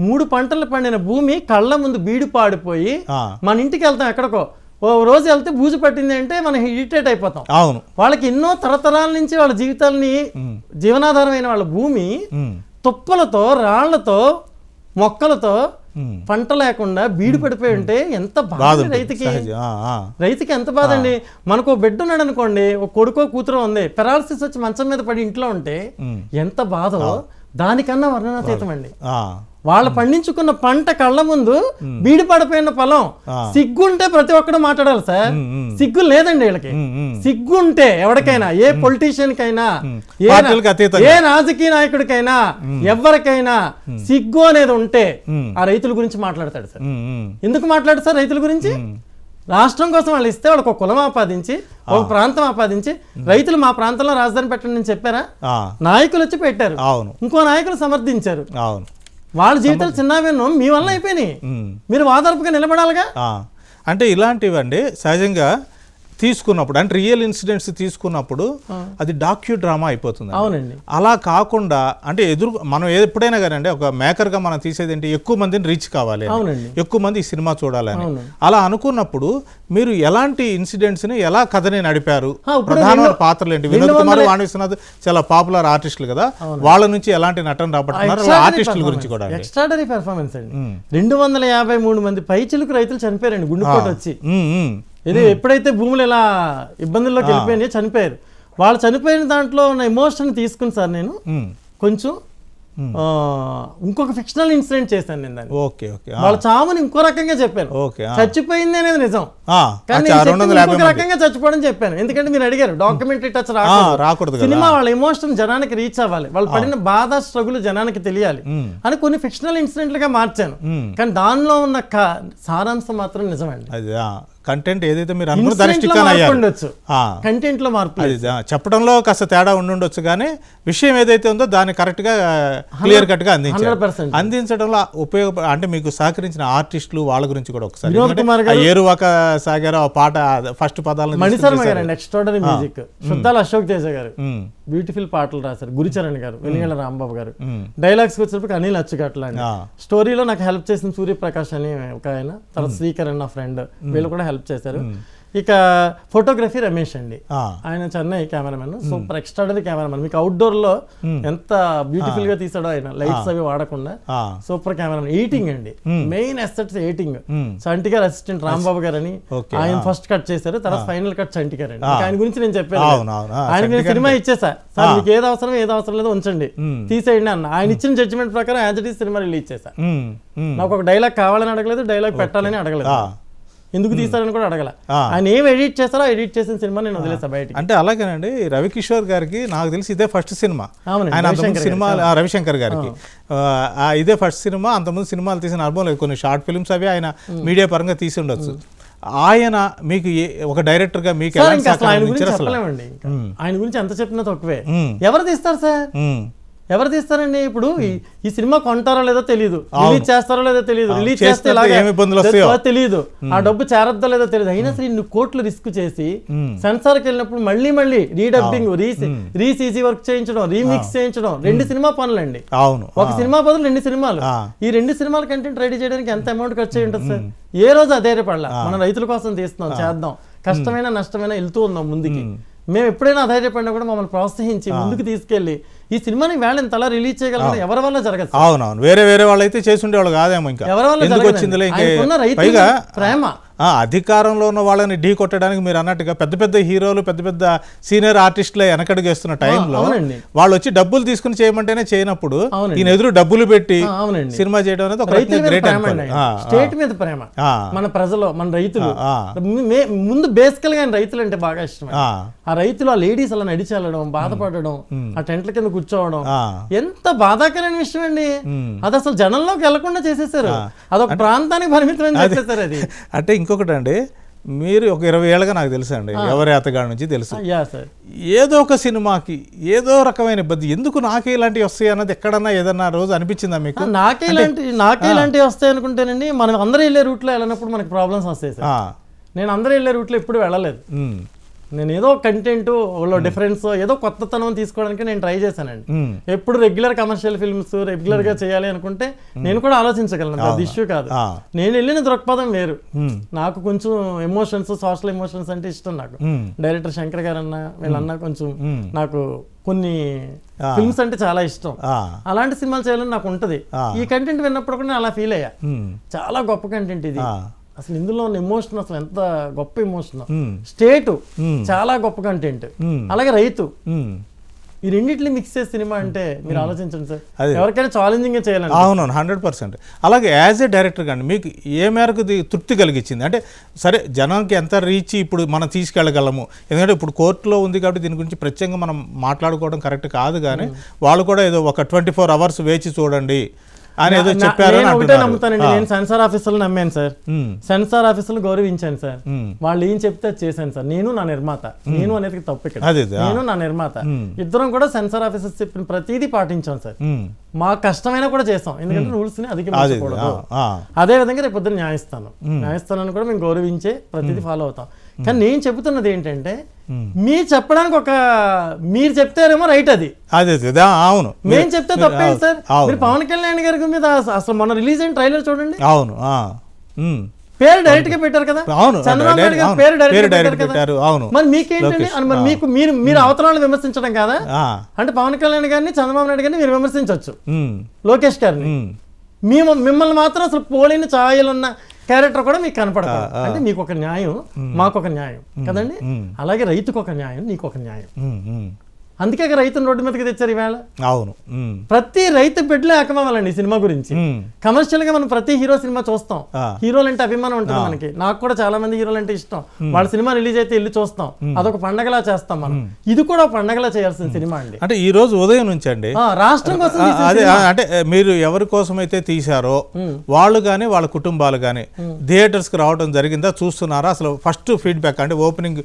3 పంటలు పండిన భూమి కళ్ళ ముందు బీడు పాడిపోయి మన ఇంటికి వెళ్తాం ఎక్కడికో, ఓ రోజు వెళ్తే బూజు పట్టింది అంటే మనం ఇరిటేట్ అయిపోతాం. అవును. వాళ్ళకి ఎన్నో తరతరాల నుంచి వాళ్ళ జీవితాలని జీవనాధారమైన వాళ్ళ భూమి తుప్పలతో, రాళ్లతో, మొక్కలతో పంట లేకుండా బీడు పడిపోయి ఉంటే ఎంత బాధ రైతుకి ఎంత బాధ అండి. మనకు బిడ్డ ఉన్నాడు అనుకోండి, ఒక కొడుకో కూతురో ఉంది, పెరాలసిస్ వచ్చి మంచం మీద పడి ఇంట్లో ఉంటే ఎంత బాధో, దానికన్నా వర్ణనాతీతం అండి. వాళ్ళు పండించుకున్న పంట కళ్ళ ముందు బీడి పడిపోయిన పొలం. సిగ్గుంటే ప్రతి ఒక్కడు మాట్లాడాలి సార్. సిగ్గు లేదండి వీళ్ళకి. సిగ్గుంటే ఎవరికైనా, ఏ పొలిటీషియన్ కైనా, ఏ రాజకీయ నాయకుడికైనా, ఎవరికైనా సిగ్గు అనేది ఉంటే ఆ రైతుల గురించి మాట్లాడతాడు సార్. ఎందుకు మాట్లాడు సార్ రైతుల గురించి? రాష్ట్రం కోసం వాళ్ళు ఇస్తే వాళ్ళకి ఒక కులం ఆపాదించి, ఒక ప్రాంతం ఆపాదించి, రైతులు మా ప్రాంతంలో రాజధాని పెట్టండి అని చెప్పారా? నాయకులు వచ్చి పెట్టారు, ఇంకో నాయకులు సమర్థించారు. వాళ్ళ జీవితాలు చిన్నవేనో మీ వల్ల అయిపోయినాయి. మీరు వాదరపుగా నిలబడాలిగా. అంటే ఇలాంటివండి సహజంగా తీసుకున్నప్పుడు, అంటే రియల్ ఇన్సిడెంట్స్ తీసుకున్నప్పుడు అది డాక్యూ డ్రామా అయిపోతుంది. అవునండి. అలా కాకుండా అంటే మనం ఎప్పుడైనా కానీ ఒక మేకర్గా మనం తీసేది ఏంటి, ఎక్కువ మందిని రీచ్ కావాలి, ఎక్కువ మంది ఈ సినిమా చూడాలని. అలా అనుకున్నప్పుడు మీరు ఎలాంటి ఇన్సిడెంట్స్ని, ఎలా కథని నడిపారు, ప్రధానమైన పాత్రలు ఏంటి? వినోద్ కుమార్, వాణి విశ్వనాథ్ చాలా పాపులర్ ఆర్టిస్టులు కదా, వాళ్ళ నుంచి ఎలాంటి నటన రాబట్టుకున్నారు, ఆర్టిస్టుల గురించి కూడా ఎక్స్ట్రాడనరీ పెర్ఫార్మెన్స్ అండి. 253 మంది పైచిలుకు రైతులు చనిపోయారండి గుండెపోటు వచ్చి. ఇది ఎప్పుడైతే భూములు ఇలా ఇబ్బందుల్లోకి వెళ్ళిపోయినాయో చనిపోయారు. వాళ్ళు చనిపోయిన దాంట్లో ఉన్న ఎమోషన్ తీసుకుని సార్ నేను కొంచెం ఇంకొక ఫిక్షనల్ ఇన్సిడెంట్ చేశాను నేను దాన్ని. వాళ్ళ చావుని ఇంకో రకంగా చెప్పాను. చచ్చిపోయింది అనేది నిజం, కానీ ఇంకొక రకంగా చచ్చిపోవడం చెప్పాను. ఎందుకంటే మీరు అడిగారు డాక్యుమెంటరీ టచ్ రాకూడదు, సినిమా వాళ్ళ ఎమోషన్ జనానికి రీచ్ అవ్వాలి, వాళ్ళు పడిన బాధ స్ట్రగుల్ జనానికి తెలియాలి అని కొన్ని ఫిక్షనల్ ఇన్సిడెంట్లుగా మార్చాను. కానీ దానిలో ఉన్న సారాంశం మాత్రం నిజమండి. కంటెంట్ ఏదైతే మీరు అనుకున్న కంటెంట్ లో మార్పు చెప్పడంలో కాస్త తేడా ఉండుండొచ్చు, కానీ విషయం ఏదైతే ఉందో దాన్ని కరెక్ట్ గా క్లియర్ కట్ గా అందించడంలో అంటే మీకు సహకరించిన ఆర్టిస్టులు వాళ్ళ గురించి కూడా ఒకసారి. ఏరువాక సాగారు ఆ పాట ఫస్ట్ పదాలను మణిశర్మ గారు అండి, ఎక్స్ట్రాడనరీ మ్యూజిక్. శుద్ధాల అశోక్ తేజ గారు బ్యూటిఫుల్ పాటలు రాశారు. గురిచరణ్ గారు, వెలిగళ్ళ రాంబాబు గారు. డైలాగ్స్ వచ్చేటప్పుడు అనిల్ అచ్చుకట్ల అండి. స్టోరీలో నాకు హెల్ప్ చేసిన సూర్యప్రకాష్ అని ఒక ఆయన, తర్వాత శ్రీకరణ్ నా ఫ్రెండ్, వీళ్ళు కూడా హెల్ప్ చేశారు. ఇక ఫోటోగ్రఫీ రమేష్ అండి, ఆయన Chennai cameraman, super extraordinary cameraman. మీకు అవుట్డోర్ లో ఎంత బ్యూటిఫుల్ గా తీసాడో ఆయన, లైట్స్ అవి వాడకుండా సూపర్ కెమెరామెన్. ఎయిటింగ్ అండి, మెయిన్ అసెట్స్ ఎయిటింగ్. చంటి గారు అసిస్టెంట్ రాంబాబు గారు అని, ఆయన ఫస్ట్ కట్ చేశారు, తర్వాత ఫైనల్ కట్ చంటి గారు అండి. ఆయన గురించి నేను చెప్పాను, ఆయనకి నేను సినిమా ఇచ్చేసా, సార్ మీకు ఏది అవసరం లేదో ఉంచండి, తీసేయండి అన్న. ఆయన ఇచ్చిన జడ్జిమెంట్ ప్రకారం as it is cinema release చేశా. నాకు ఒక డైలాగ్ కావాలని అడగలేదు, డైలాగ్ పెట్టాలని అడగలేదు, ఎందుకు తీస్తారని కూడా అడగల. ఆయన ఏం ఎడిట్ చేస్తారో ఎడిట్ చేసిన సినిమా నేను వదిలేసా బయట. అంటే అలాగేనండి, రవికిషోర్ గారికి నాకు తెలిసి ఇదే ఫస్ట్ సినిమా. ఆయన సినిమా రవిశంకర్ గారికి ఇదే ఫస్ట్ సినిమా. అంతకుముందు సినిమాలు తీసిన అనుభవం లేదు, కొన్ని షార్ట్ ఫిల్మ్స్ అవి ఆయన మీడియా పరంగా తీసి ఉండొచ్చు. ఆయన మీకు ఒక డైరెక్టర్ గా మీకు ఆయన గురించి ఎంత చెప్పినా తక్కువే. ఎవరు తీస్తారు సార్, ఎవరు తీస్తారండి? ఇప్పుడు ఈ సినిమా కొంటారో లేదో తెలియదు, రిలీజ్ చేస్తారో లేదో తెలియదు, రిలీజ్ చేస్తే తెలియదు, ఆ డబ్బు చేరద్దో లేదో తెలియదు. అయినా సరే ఇన్ని కోట్లు రిస్క్ చేసి సెన్సార్కి వెళ్ళినప్పుడు మళ్ళీ రీడబ్బింగ్, రీసీజీ వర్క్ చేయించడం, రీమిక్స్ చేయించడం, 2 సినిమా పనులండి. ఒక సినిమా బదులు 2 సినిమాలు. ఈ 2 సినిమాల కంటెంట్ రెడీ చేయడానికి ఎంత అమౌంట్ ఖర్చు అయ్యి ఉంటుంది సార్? ఏ రోజు అధైర్యపడలా, మనం రైతుల కోసం తీస్తున్నాం, చేద్దాం, కష్టమైన నష్టమైన వెళ్తూ ఉందాం ముందుకి. మేము ఎప్పుడైనా అధైర్యపడినా కూడా మమ్మల్ని ప్రోత్సహించి ముందుకు తీసుకెళ్లి ఈ సినిమాని వేళ తల రిలీజ్ చేయగలరు. ఎవరి వల్ల జరగదు. అవునవును, వేరే వాళ్ళు అయితే చేసి ఉండేవాళ్ళు కాదేమో. ఇంకా ఎవరి వల్ల వచ్చిందిలే, పైగా ప్రేమ. అధికారంలో ఉన్న వాళ్ళని ఢీ కొట్టడానికి మీరు అన్నట్టుగా పెద్ద పెద్ద హీరోలు, పెద్ద పెద్ద సీనియర్ ఆర్టిస్టులు వెనకడుగు వేస్తున్న టైంలో వాళ్ళు వచ్చి డబ్బులు తీసుకుని చేయమంటేనే చేయనప్పుడు ఈయన ఎదురు డబ్బులు పెట్టి సినిమా చేయడం అనేది ఒక గ్రేట్. స్టేట్ మీద ప్రేమ, మన ప్రజలు, మన రైతులు. ముందు బేసికల్ గా రైతులు అంటే బాగా ఇష్టం. ఆ రైతులు, ఆ లేడీస్ అలా నడిచి వెళ్ళడం, బాధపడడం, ఆ టెంట్ల కింద కూర్చోవడం ఎంత బాధాకరమైన విషయం అండి. అది అసలు జనంలోకి వెళ్లకుండా చేసేసారు, అదొక ప్రాంతానికి పరిమితం చేసేసారు. అది అంటే ఇంకొకటి అండి, మీరు ఒక 20 ఏళ్ళగా నాకు తెలుసు అండి, ఎవరి అతగాడి నుంచి తెలుసు, ఏదో ఒక సినిమాకి ఏదో రకమైన ఇబ్బంది, ఎందుకు నాకే ఇలాంటివి వస్తాయి అన్నది ఎక్కడన్నా ఏదన్నా రోజు అనిపించిందా మీకు? నాకే ఇలాంటివి వస్తాయి అనుకుంటేనండి, మనం అందరూ వెళ్ళే రూట్లో వెళ్ళినప్పుడు మనకి ప్రాబ్లమ్స్ వస్తాయి సార్. నేను అందరూ వెళ్ళే రూట్లో ఎప్పుడు వెళ్ళలేదు. నేను ఏదో కంటెంట్ డిఫరెన్స్, ఏదో కొత్తతనం తీసుకోవడానికి నేను ట్రై చేశానండి. ఎప్పుడు రెగ్యులర్ కమర్షియల్ ఫిల్మ్స్ రెగ్యులర్ గా చేయాలి అనుకుంటే నేను కూడా ఆలోచించగలను, అది ఇష్యూ కాదు. నేను వెళ్ళిన దృక్పథం వేరు. నాకు కొంచెం ఎమోషన్స్, సోషల్ ఎమోషన్స్ అంటే ఇష్టం. నాకు డైరెక్టర్ శంకర్ గారు అన్న, వీళ్ళన్నా కొంచెం నాకు కొన్ని ఫిల్మ్స్ అంటే చాలా ఇష్టం. అలాంటి సినిమాలు చేయాలని నాకు ఉంటది. ఈ కంటెంట్ విన్నప్పుడు కూడా నేను అలా ఫీల్ అయ్యా, చాలా గొప్ప కంటెంట్ ఇది. అసలు ఇందులో ఉన్న ఎమోషన్ అసలు ఎంత గొప్ప ఎమోషన్. స్టేట్ చాలా గొప్ప కంటెంట్, అలాగే రైతు ఈ రెండిట్లు మిక్స్ చేసే సినిమా అంటే మీరు ఆలోచించండి సార్, ఎవరికైనా ఛాలెంజింగ్ చేయాలి. అవునవును 100%. అలాగే యాజ్ ఏ డైరెక్టర్ కానీ మీకు ఏ మేరకు తృప్తి కలిగించింది? అంటే సరే జనానికి ఎంత రీచ్ ఇప్పుడు మనం తీసుకెళ్ళగలము, ఎందుకంటే ఇప్పుడు కోర్టులో ఉంది కాబట్టి దీని గురించి ప్రత్యేకంగా మనం మాట్లాడుకోవడం కరెక్ట్ కాదు, కానీ వాళ్ళు కూడా ఏదో ఒక 24 hours వేచి చూడండి అని ఏదో చెప్పారు. ఒకటే నమ్ముతానండి, నేను సెన్సార్ ఆఫీసర్లు నమ్మాను సార్, సెన్సార్ ఆఫీసర్లు గౌరవించాను సార్, వాళ్ళు ఏం చెప్తే చేశాను సార్. నేను నా నిర్మాత, నేను అనేది తప్పు ఇక్కడ, నేను నా నిర్మాత ఇద్దరం కూడా సెన్సార్ ఆఫీసర్స్ చెప్పిన ప్రతిదీ పాటించాం సార్. మా కష్టమైనా కూడా చేస్తాం, ఎందుకంటే రూల్స్ ని అధిగమించకూడదు. అదే విధంగా రేపు పొద్దున్న న్యాయస్థానాన్ని కూడా మేము గౌరవించే ప్రతిదీ ఫాలో అవుతాం. కానీ నేను చెబుతున్నది ఏంటంటే, మీరు చెప్పడానికి మీరు చెప్తారేమో రైట్, అది అవును, మేము చెప్తే తప్పేంటి సార్? మీరు పవన్ కళ్యాణ్ గారి మీద అసలు మొన్న రిలీజ్ అయిన ట్రైలర్ చూడండి, అవును పేరు డైరెక్ట్ గా పెట్టారు కదా, చంద్రబాబు నాయుడు గారు పేరు డైరెక్ట్ పెట్టారు. మరి మీకేంటండి, మరి మీరు అవతరాలను విమర్శించడం కాదా? అంటే పవన్ కళ్యాణ్ గారిని చంద్రబాబు నాయుడు గారిని మీరు విమర్శించవచ్చు, లోకేష్ గారిని, మిమ్మల్ని మాత్రం అసలు పోలిన ఛాయలున్న క్యారెక్టర్ కూడా మీకు కనపడదు. అంటే మీకు ఒక న్యాయం, మాకు ఒక న్యాయం కదండి. అలాగే రైతుకు ఒక న్యాయం, నీకు ఒక న్యాయం. అందుకే రైతును రోడ్డు మీదకి తెచ్చారు ఈవేళ. అవును, ప్రతి రైతు బిడ్డలే ఏకమవ్వాలండి. సినిమా గురించి కమర్షియల్ గా మనం ప్రతి హీరో సినిమా చూస్తాం, హీరోలు అంటే అభిమానం ఉంటుంది మనకి. నాకు కూడా చాలా మంది హీరోలు అంటే ఇష్టం, వాళ్ళ సినిమా రిలీజ్ అయితే వెళ్ళి చూస్తాం, అదొక పండగలా చేస్తాం మనం. ఇది కూడా పండగలా చేయాల్సిన సినిమా అండి. అంటే ఈ రోజు ఉదయం నుంచి అండి రాష్ట్రం కోసం, అదే అంటే మీరు ఎవరి కోసం అయితే తీశారో వాళ్ళు కానీ వాళ్ళ కుటుంబాలు కానీ థియేటర్స్ కి రావడం జరిగిందా, చూస్తున్నారా? అసలు ఫస్ట్ ఫీడ్బ్యాక్ అంటే ఓపెనింగ్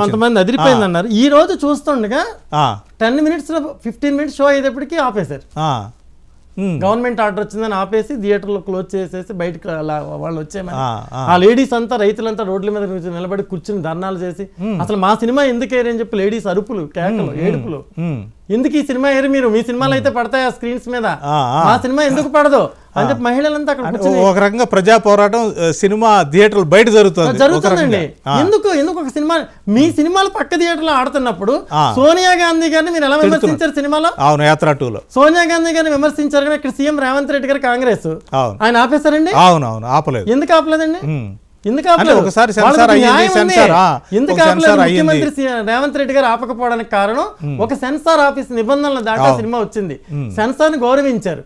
కొంతమంది అదిరిపోయింది అన్నారు. ఈ రోజు చూస్తుండగా 10 minutes 15 minutes షో అయ్యేటప్పటికి ఆపేశారు. గవర్నమెంట్ ఆర్డర్ వచ్చిందని ఆపేసి థియేటర్లో క్లోజ్ చేసేసి బయటకు వాళ్ళు వచ్చేమని ఆ లేడీస్ అంతా రైతులంతా రోడ్ల మీద నిలబడి కూర్చుని ధర్నాలు చేసి, అసలు మా సినిమా ఎందుకు ఏరని చెప్పి లేడీస్ అరుపులు, కేకలు, ఏడుపులు. ఎందుకు ఈ సినిమా ఏరి, మీరు మీ సినిమాలు అయితే పడతాయి ఆ స్క్రీన్స్ మీద, ఆ సినిమా ఎందుకు పడదు అని చెప్పి మహిళలంతా అక్కడ ఒక రకంగా ప్రజా పోరాటం సినిమా థియేటర్లు బయట జరుగుతుందండి. ఎందుకు ఒక సినిమా, మీ సినిమాలు పక్క థియేటర్లో ఆడుతున్నప్పుడు సోనియా గాంధీ గారిని మీరు ఎలా విమర్శించారు సినిమాలో? అవును, యాత్ర 2లో సోనియా గాంధీ గారిని విమర్శించారు కానీ ఇక్కడ సీఎం రేవంత్ రెడ్డి గారు కాంగ్రెస్ ఆయన ఆపేశారండి. అవును, ఆపలేదు. ఎందుకు ఆపలేదండి? ముఖ్యమంత్రి రేవంత్ రెడ్డి గారు ఆపకపోవడానికి కారణం ఒక సెన్సార్ ఆఫీస్ నిబంధనల దాకా సినిమా వచ్చింది, సెన్సార్ ని గౌరవించారు,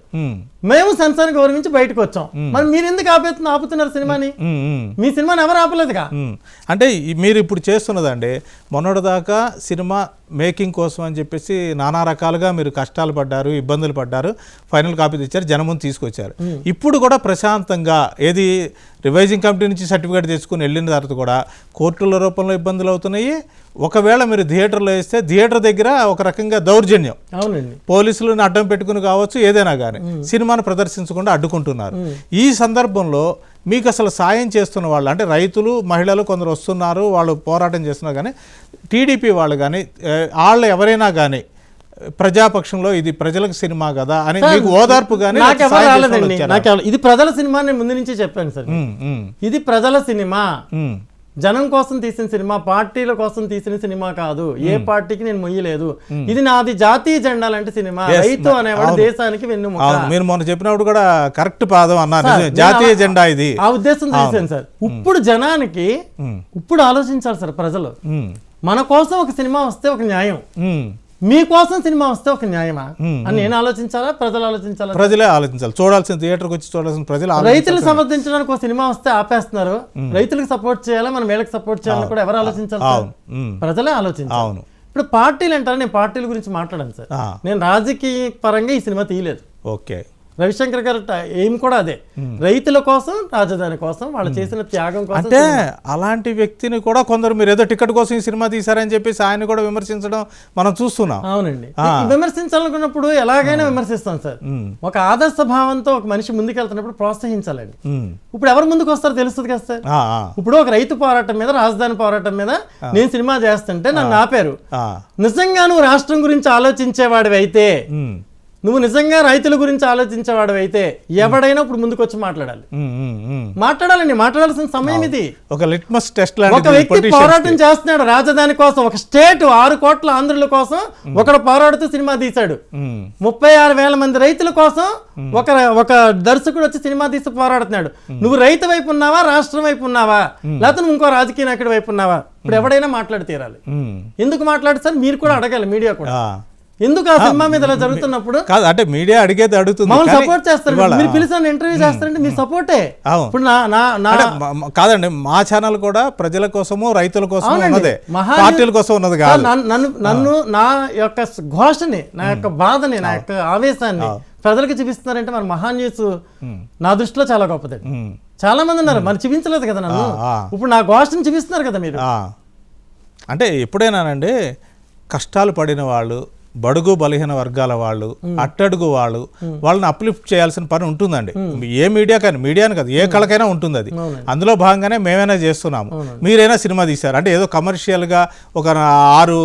మేము సెన్సార్ గౌరవించి బయటకు వచ్చాం. మరి మీరు ఎందుకు ఆపుతున్నారు సినిమాని? మీ సినిమాని ఎవరు ఆపలేదుగా. అంటే మీరు ఇప్పుడు చేస్తున్నదండి, మొన్నటిదాకా సినిమా మేకింగ్ కోసం అని చెప్పేసి నానా రకాలుగా మీరు కష్టాలు పడ్డారు, ఇబ్బందులు పడ్డారు, ఫైనల్ కాపీ తెచ్చారు, జనం ముందు తీసుకొచ్చారు. ఇప్పుడు కూడా ప్రశాంతంగా ఏది రివైజింగ్ కమిటీ నుంచి సర్టిఫికేట్ తెచ్చుకుని వెళ్ళిన తర్వాత కూడా కోర్టుల రూపంలో ఇబ్బందులు అవుతున్నాయి. ఒకవేళ మీరు థియేటర్లో వేస్తే థియేటర్ దగ్గర ఒక రకంగా దౌర్జన్యం, పోలీసులను అడ్డం పెట్టుకుని కావచ్చు, ఏదైనా కానీ సినిమాను ప్రదర్శించకుండా అడ్డుకుంటున్నారు. ఈ సందర్భంలో మీకు అసలు సాయం చేస్తున్న వాళ్ళు అంటే రైతులు, మహిళలు కొందరు వస్తున్నారు, వాళ్ళు పోరాటం చేస్తున్నారు, కానీ టీడీపీ వాళ్ళు కానీ వాళ్ళు ఎవరైనా కానీ ప్రజాపక్షంలో ఇది ప్రజలకు సినిమా కదా అని మీకు ఓదార్పు కానీ? ఇది ప్రజల సినిమా నేను ముందు నుంచి చెప్పాను సార్, ఇది ప్రజల సినిమా, జనం కోసం తీసిన సినిమా, పార్టీల కోసం తీసిన సినిమా కాదు, ఏ పార్టీకి నేను మొయ్యలేదు. ఇది నాది జాతీయ జెండా లాంటి సినిమా, రైతు అనేవాడు దేశానికి వెన్నుముక. మీరు మొన్న చెప్పినప్పుడు కూడా కరెక్ట్ పాదం అన్నారు, జాతీయ జెండా ఇది, ఆ ఉద్దేశం చేశాను సార్. ఇప్పుడు జనానికి ఇప్పుడు ఆలోచించాలి సార్ ప్రజలు, మన కోసం ఒక సినిమా వస్తే ఒక న్యాయం, మీకోసం సినిమా వస్తే ఒక న్యాయమా అని నేను ఆలోచించాలా, ప్రజలు ఆలోచించాలా? ప్రజలే ఆలోచించాలి. చూడాల్సిన థియేటర్కి వచ్చి చూడాల్సిన ప్రజలు. రైతులు సమర్థించడానికి ఒక సినిమా వస్తే ఆపేస్తున్నారు, రైతులకు సపోర్ట్ చేయాలా, మనం వీళ్ళకి సపోర్ట్ చేయాలని కూడా ఎవరు ఆలోచించాలి? ప్రజలే ఆలోచించాలి. ఇప్పుడు పార్టీలు అంటారు, నేను పార్టీల గురించి మాట్లాడాను సార్, నేను రాజకీయ పరంగా ఈ సినిమా తీయలేదు. ఓకే, రవిశంకర్ గారు ఏం కూడా అదే, రైతుల కోసం, రాజధాని కోసం వాళ్ళు చేసిన త్యాగం కోసం. అంటే అలాంటి వ్యక్తిని కూడా కొందరు మీరు ఏదో టికెట్ కోసం ఈ సినిమా తీశారని చెప్పేసి ఆయన కూడా విమర్శించడం మనం చూస్తున్నాం. అవునండి, విమర్శించాలనుకున్నప్పుడు ఎలాగైనా విమర్శిస్తాం సార్. ఒక ఆదర్శ భావంతో ఒక మనిషి ముందుకెళ్తున్నప్పుడు ప్రోత్సహించాలండి. ఇప్పుడు ఎవరు ముందుకు వస్తారో తెలుస్తుంది కదా సార్. ఇప్పుడు ఒక రైతు పోరాటం మీద, రాజధాని పోరాటం మీద నేను సినిమా చేస్తుంటే నన్ను ఆపారు. నిజంగా నువ్వు రాష్ట్రం గురించి ఆలోచించేవాడివి అయితే నువ్వు నిజంగా రైతుల గురించి ఆలోచించేవాడు అయితే ఎవడైనా ఇప్పుడు ముందుకు వచ్చి మాట్లాడాలి. మాట్లాడాలండి, మాట్లాడాల్సిన సమయం ఇది. ఒక లిట్మస్ టెస్ట్ ఒక వ్యక్తి పోరాటం చేస్తున్నాడు రాజధాని కోసం, ఒక స్టేట్ 6 కోట్ల ఆంధ్రుల కోసం ఒకడు పోరాడుతూ సినిమా తీశాడు. 36,000 మంది రైతుల కోసం ఒక దర్శకుడు వచ్చి సినిమా తీసి పోరాడుతున్నాడు. నువ్వు రైతు వైపు ఉన్నావా, రాష్ట్రం వైపు ఉన్నావా, లేకపోతే నువ్వు ఇంకో రాజకీయ నాయకుడి వైపు ఉన్నావా? ఇప్పుడు ఎవడైనా మాట్లాడి తీరాలి. ఎందుకు మాట్లాడుతారు మీరు కూడా అడగాలి, మీడియా కూడా. ఎందుకు ఆ సినిమా మీద ఇలా జరుగుతున్నప్పుడు కాదు అంటే మీడియా అడిగేది అడుగుతుంది, మమ్మల్ని సపోర్ట్ చేస్తారు. మీరు పిలిచిన ఇంటర్వ్యూ చేస్తారంటే మీ సపోర్టే. ఇప్పుడు కాదండి, మా ఛానల్ కూడా ప్రజల కోసము రైతుల కోసం ఉన్నదే, పార్టీల కోసం ఉన్నది కాదు. నన్ను నా యొక్క ఘోషని, నా యొక్క బాధని, నా యొక్క ఆవేశాన్ని ప్రజలకు చూపిస్తున్నారంటే మరి మహాన్యూస్ నా దృష్టిలో చాలా గొప్పదండి. చాలా మంది ఉన్నారు, మరి చూపించలేదు కదా నన్ను. ఇప్పుడు నా ఘోషని చూపిస్తున్నారు కదా మీరు. అంటే ఎప్పుడైనానండి కష్టాలు పడిన వాళ్ళు, బడుగు బలహీన వర్గాల వాళ్ళు, అట్టడుగు వాళ్ళు, వాళ్ళని అప్లిఫ్ట్ చేయాల్సిన పని ఉంటుందండి. ఏ మీడియా కానీ, మీడియాని కాదు, ఏ కళకైనా ఉంటుంది అది. అందులో భాగంగానే మేమైనా చేస్తున్నాము. మీరైనా సినిమా తీశారు అంటే ఏదో కమర్షియల్గా ఒక 6